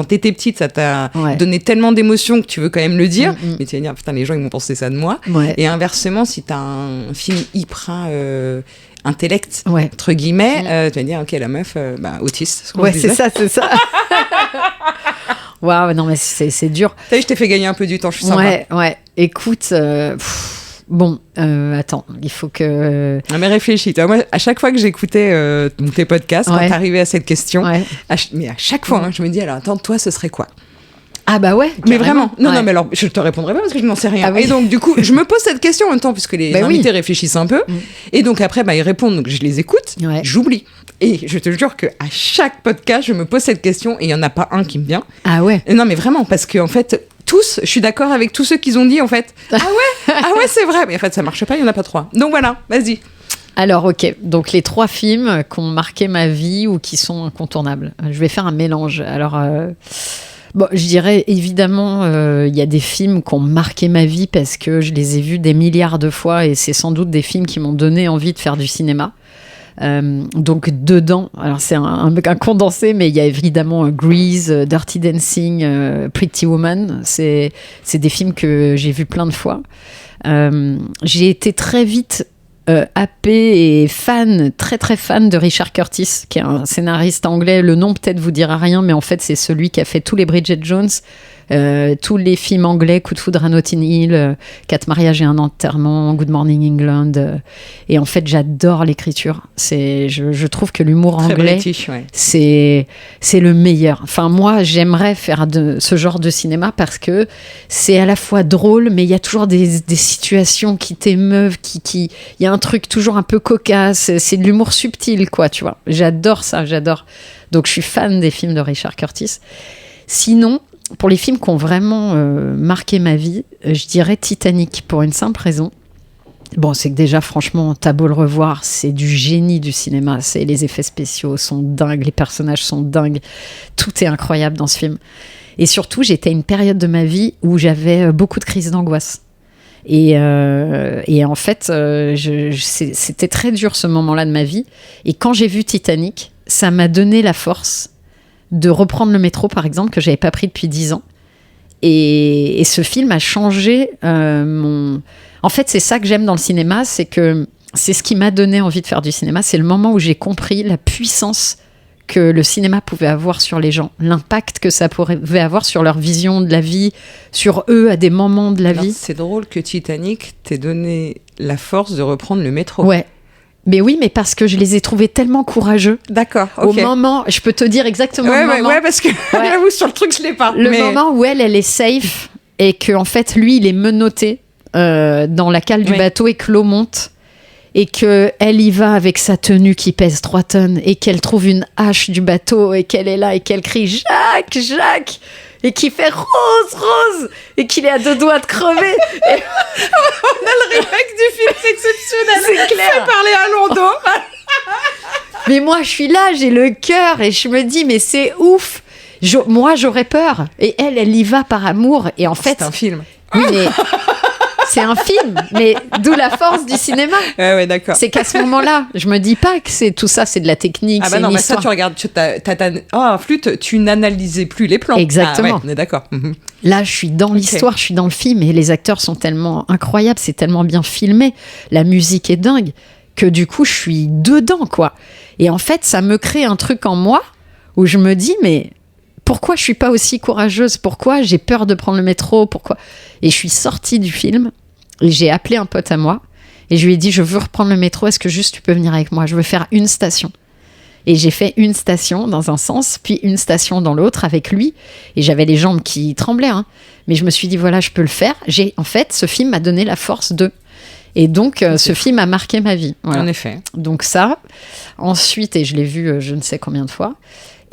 t'étais petite, ça t'a donné tellement d'émotions que tu veux quand même le dire. Mais tu vas dire, putain, les gens, ils vont penser ça de moi. Et inversement, si t'as un film hyper intellect, entre guillemets, tu vas dire, ok, la meuf, autiste. C'est ça. Waouh, non, mais c'est dur. T'as vu, je t'ai fait gagner un peu du temps, je suis sympa. Ouais. Écoute, attends, il faut que... Non, mais réfléchis. Moi, à chaque fois que j'écoutais tes podcasts, quand t'arrivais à cette question, mais à chaque fois, je me dis, alors attends, toi, ce serait quoi? Ah bah ouais, mais vraiment. Non, mais alors, je te répondrai pas parce que je n'en sais rien. Et donc, du coup, je me pose cette question en même temps, puisque les invités réfléchissent un peu. Et donc, après, ils répondent, donc je les écoute, j'oublie. Et je te jure qu'à chaque podcast, je me pose cette question et il n'y en a pas un qui me vient. Ah ouais. Non, mais vraiment, parce qu'en fait, tous, je suis d'accord avec tous ceux qu'ils ont dit, en fait. Ah ouais, c'est vrai. Mais en fait, ça marche pas, il n'y en a pas 3. Donc voilà, vas-y. Alors, ok. Donc, les 3 films qui ont marqué ma vie ou qui sont incontournables. Je vais faire un mélange. Alors, bon, je dirais évidemment, il y a des films qui ont marqué ma vie parce que je les ai vus des milliards de fois et c'est sans doute des films qui m'ont donné envie de faire du cinéma. Donc dedans, alors c'est un condensé, mais il y a évidemment Grease, Dirty Dancing, Pretty Woman. C'est des films que j'ai vus plein de fois. J'ai été très vite happée et très très fan de Richard Curtis, qui est un scénariste anglais. Le nom peut-être vous dira rien, mais en fait c'est celui qui a fait tous les Bridget Jones, tous les films anglais, Coup de foudre à Notting Hill, 4 mariages et un enterrement, Good Morning England. Et en fait j'adore l'écriture. Je trouve que l'humour anglais, British, ouais. c'est le meilleur. Enfin moi j'aimerais faire ce genre de cinéma parce que c'est à la fois drôle, mais il y a toujours des situations qui t'émeuvent, il y a un truc toujours un peu cocasse, c'est de l'humour subtil, quoi, tu vois. J'adore ça, j'adore. Donc je suis fan des films de Richard Curtis. Sinon, pour les films qui ont vraiment marqué ma vie, je dirais Titanic, pour une simple raison. Bon, c'est que déjà, franchement, t'as beau le revoir, c'est du génie du cinéma. Les effets spéciaux sont dingues, les personnages sont dingues. Tout est incroyable dans ce film. Et surtout, j'étais à une période de ma vie où j'avais beaucoup de crises d'angoisse. Et en fait, c'était très dur ce moment-là de ma vie. Et quand j'ai vu Titanic, ça m'a donné la force de reprendre le métro, par exemple, que j'avais pas pris depuis 10 ans. Et ce film a changé En fait, c'est ça que j'aime dans le cinéma, c'est que c'est ce qui m'a donné envie de faire du cinéma. C'est le moment où j'ai compris la puissance que le cinéma pouvait avoir sur les gens, l'impact que ça pouvait avoir sur leur vision de la vie, sur eux à des moments de la vie. C'est drôle que Titanic t'ait donné la force de reprendre le métro. Ouais. Mais oui, mais parce que je les ai trouvés tellement courageux. D'accord, ok. Au moment, je peux te dire exactement le moment. Ouais, parce que j'avoue, sur le truc, je l'ai pas. Le moment où elle est safe et qu'en fait, lui, il est menotté dans la cale du bateau et que l'eau monte et qu'elle y va avec sa tenue qui pèse 3 tonnes et qu'elle trouve une hache du bateau et qu'elle est là et qu'elle crie « Jacques, Jacques !» et qui fait « Rose, Rose !» et qu'il est à 2 doigts de crever. Et... On a le remake du film, c'est exceptionnel. C'est clair. Fait parler à Londo. Mais moi, je suis là, j'ai le cœur et je me dis « Mais c'est ouf !» Moi, j'aurais peur. Et elle y va par amour. Et en fait... C'est un film. Oui, mais... C'est un film, mais d'où la force du cinéma. Ouais, d'accord. C'est qu'à ce moment-là, je me dis pas que tout ça, c'est de la technique. Ah bah non, mais ça, tu regardes, flûte, tu n'analysais plus les plans. Exactement. Ah ouais, on est d'accord. Là, je suis dans l'histoire, je suis dans le film, et les acteurs sont tellement incroyables, c'est tellement bien filmé, la musique est dingue, que du coup, je suis dedans, quoi. Et en fait, ça me crée un truc en moi où je me dis, mais... Pourquoi je suis pas aussi courageuse ? Pourquoi j'ai peur de prendre le métro ? Pourquoi ? Et je suis sortie du film et j'ai appelé un pote à moi et je lui ai dit je veux reprendre le métro, est-ce que juste tu peux venir avec moi ? Je veux faire une station. Et j'ai fait une station dans un sens, puis une station dans l'autre avec lui. Et j'avais les jambes qui tremblaient, hein. Mais je me suis dit voilà, je peux le faire. En fait, ce film m'a donné la force de... Et donc, ce film a marqué ma vie. Voilà. En effet. Donc ça. Ensuite, et je l'ai vu je ne sais combien de fois.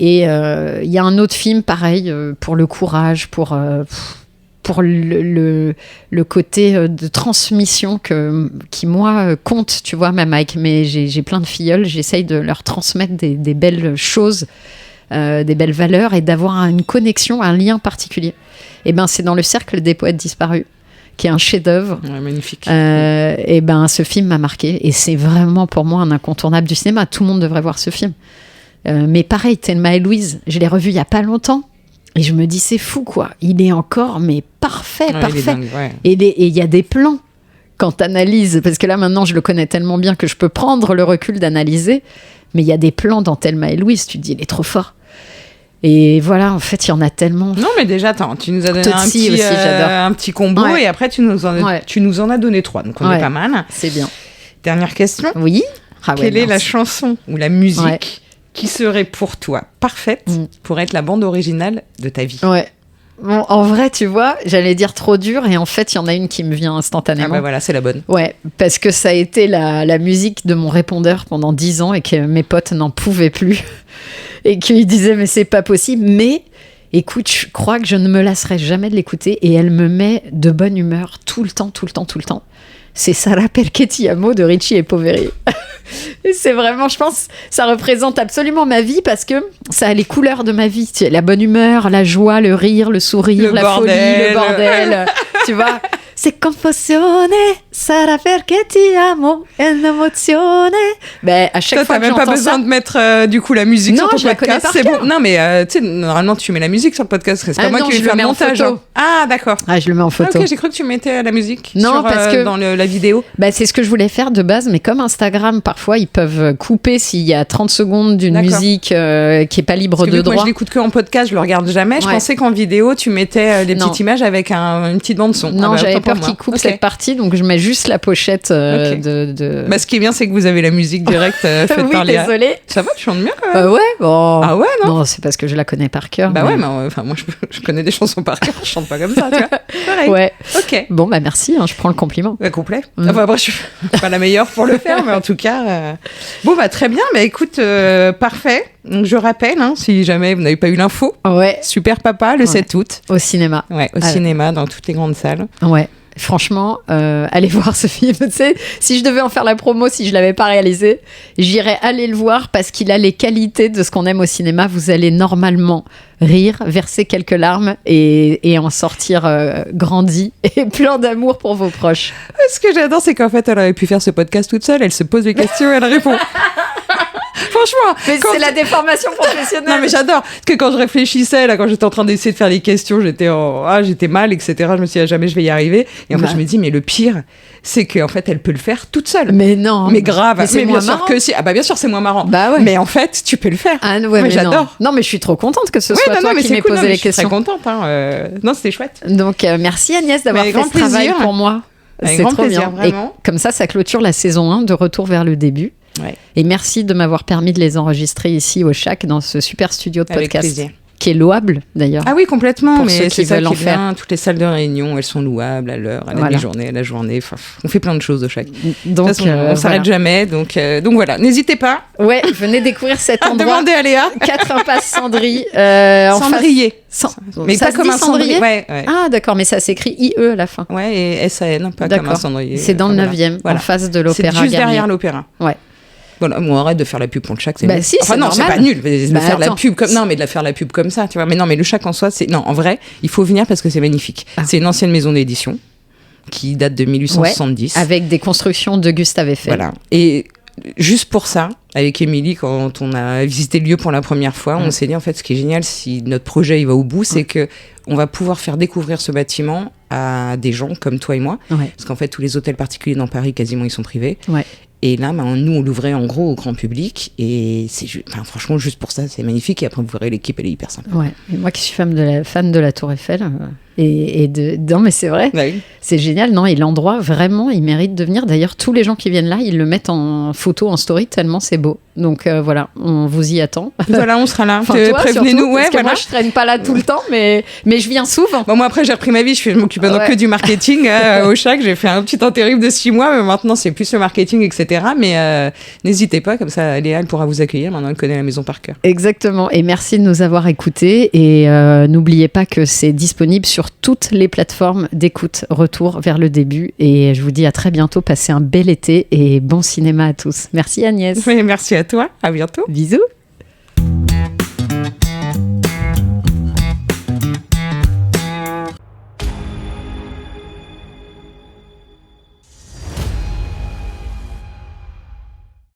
Et il y a un autre film, pareil, pour le courage, pour le côté de transmission qui, moi, compte, tu vois, même avec j'ai plein de filleuls, j'essaye de leur transmettre des belles choses, des belles valeurs et d'avoir une connexion, un lien particulier. Et ben, c'est dans Le Cercle des poètes disparus, qui est un chef-d'œuvre. Ouais, magnifique. Et ben, ce film m'a marqué et c'est vraiment pour moi un incontournable du cinéma. Tout le monde devrait voir ce film. Mais pareil, Thelma et Louise, je l'ai revu il y a pas longtemps et je me dis c'est fou quoi, il est encore mais parfait. Il est dingue, ouais. Et il y a des plans quand t'analyses, parce que là maintenant je le connais tellement bien que je peux prendre le recul d'analyser, mais il y a des plans dans Thelma et Louise, tu te dis il est trop fort. Et voilà, en fait il y en a tellement. Non mais déjà attends, tu nous as donné aussi, un petit combo et après tu nous en as donné 3, donc on est pas mal. C'est bien. Dernière question. Oui. Quelle est la chanson ou la musique qui serait pour toi parfaite pour être la bande originale de ta vie ? Ouais. Bon, en vrai, tu vois, j'allais dire trop dur et en fait, il y en a une qui me vient instantanément. Ah bah voilà, c'est la bonne. Ouais, parce que ça a été la musique de mon répondeur pendant 10 ans et que mes potes n'en pouvaient plus et qu'ils disaient mais c'est pas possible. Mais écoute, je crois que je ne me lasserai jamais de l'écouter et elle me met de bonne humeur tout le temps. c'est Sarà perché ti amo de Ricci et Poveri. Et c'est vraiment, je pense, ça représente absolument ma vie parce que ça a les couleurs de ma vie. La bonne humeur, la joie, le rire, le sourire, la folie, le bordel. Tu vois, c'est confusione, sarà perché ti amo, è un'emozione. Ben, à chaque fois que t'as même pas besoin de mettre du coup la musique sur ton podcast. C'est bon. Non, mais tu sais, normalement tu mets la musique sur le podcast. C'est pas moi qui vais faire le montage. Ah, d'accord. Ah, je le mets en photo. Ok, j'ai cru que tu mettais la musique. Non, parce que dans la vidéo. Ben, c'est ce que je voulais faire de base, mais comme Instagram, parfois ils peuvent couper s'il y a 30 secondes d'une musique qui est pas libre de droit. Moi, je l'écoute que en podcast, je le regarde jamais. Je pensais qu'en vidéo, tu mettais les petites images avec une petite bande son. Non, j'avais peur qu'ils coupent cette partie, donc je mets juste la pochette de... Bah, ce qui est bien, c'est que vous avez la musique directe faite par Léa. Oui, désolée. Ça va, tu chantes bien quand même. Ouais, bon. Ah ouais, non? Non, c'est parce que je la connais par cœur. Bah ouais, mais enfin, moi, je connais des chansons par cœur, je chante pas comme ça, tu vois. Pareil. Ouais. Ok. Bon, bah merci, je prends le compliment. Complet. Enfin, après, je suis pas la meilleure pour le faire, mais en tout cas... Bon, bah très bien, mais écoute, parfait. Donc, je rappelle, si jamais vous n'avez pas eu l'info, Super Papa, le 7 août. Au cinéma. Ouais, au cinéma, dans toutes les grandes salles. Ouais. Franchement, allez voir ce film. Tu sais, si je devais en faire la promo, si je l'avais pas réalisé, j'irais aller le voir parce qu'il a les qualités de ce qu'on aime au cinéma. Vous allez normalement rire, verser quelques larmes et en sortir grandi et plein d'amour pour vos proches. Ce que j'adore, c'est qu'en fait, elle aurait pu faire ce podcast toute seule. Elle se pose des questions et elle répond. Franchement, c'est la déformation professionnelle. Non, mais j'adore. Parce que quand je réfléchissais, là, quand j'étais en train d'essayer de faire les questions, j'étais mal, etc. Je me suis dit, jamais je vais y arriver. Et en fait, je me dis, mais le pire, c'est qu'en fait, elle peut le faire toute seule. Mais non. Mais grave. Mais c'est moins bien marrant. Sûr que si. Ah bah bien sûr, c'est moins marrant. Bah ouais. Mais en fait, tu peux le faire. Ah ouais, mais j'adore. Non, mais je suis trop contente que ce soit toi qui m'aies posé les questions. Je suis très contente. Non, c'était chouette. Donc, merci Agnès d'avoir fait ce travail pour moi. C'est trop plaisir, bien. Vraiment. Et comme ça clôture la saison 1 de Retour vers le début. Ouais. Et merci de m'avoir permis de les enregistrer ici au Chac, dans ce super studio de podcast. Avec plaisir. Qui est louable d'ailleurs. Ah oui, complètement. Pour mais ceux qui veulent en faire. Toutes les salles de réunion, elles sont louables à l'heure, à la journée, à la journée. Enfin, on fait plein de choses au Chac. Donc, de toute façon, on s'arrête jamais. Donc voilà, n'hésitez pas. Ouais, venez découvrir cet endroit. Demandez à Léa. 4 impasse Cendry. Cendrier. Mais ça pas comme un cendrier. Ouais. Ah d'accord, mais ça s'écrit IE à la fin. Ouais, et SAN, pas comme un cendrier. C'est dans le 9e, en face de l'Opéra. C'est juste derrière l'Opéra. Ouais. Voilà, on arrête de faire la pub pour le Chac, c'est nul. Si, enfin non, normal. C'est pas nul de faire la pub comme mais de la faire la pub comme ça, tu vois. Mais non, mais le Chac en soi, c'est en vrai, il faut venir parce que c'est magnifique. C'est une ancienne maison d'édition qui date de 1870 avec des constructions de Gustave Eiffel. Voilà. Et juste pour ça, avec Émilie, quand on a visité le lieu pour la première fois, on s'est dit en fait, ce qui est génial, si notre projet il va au bout, c'est que on va pouvoir faire découvrir ce bâtiment à des gens comme toi et moi, parce qu'en fait, tous les hôtels particuliers dans Paris, quasiment, ils sont privés. Ouais. Et là, nous, on l'ouvrait en gros au grand public. Et franchement, juste pour ça, c'est magnifique. Et après, vous verrez, l'équipe, elle est hyper sympa. Ouais. Et moi qui suis fan de la Tour Eiffel, non, mais c'est vrai, c'est génial. Non, et l'endroit, vraiment, il mérite de venir. D'ailleurs, tous les gens qui viennent là, ils le mettent en photo, en story, tellement c'est beau. Donc voilà, on vous y attend. Voilà, on sera là. Prévenez-nous. Parce que moi, je traîne pas là tout le temps, mais je viens souvent. Bon, moi, après, j'ai repris ma vie. Je m'occupe maintenant que du marketing au Chac. J'ai fait un petit intérim de 6 mois, mais maintenant, c'est plus le marketing, etc. Mais n'hésitez pas, comme ça, Léa, elle pourra vous accueillir. Maintenant, elle connaît la maison par cœur. Exactement. Et merci de nous avoir écoutés. Et n'oubliez pas que c'est disponible sur toutes les plateformes d'écoute. Retour vers le début. Et je vous dis à très bientôt. Passez un bel été et bon cinéma à tous. Merci Agnès. Oui, merci à toi. À bientôt. Bisous.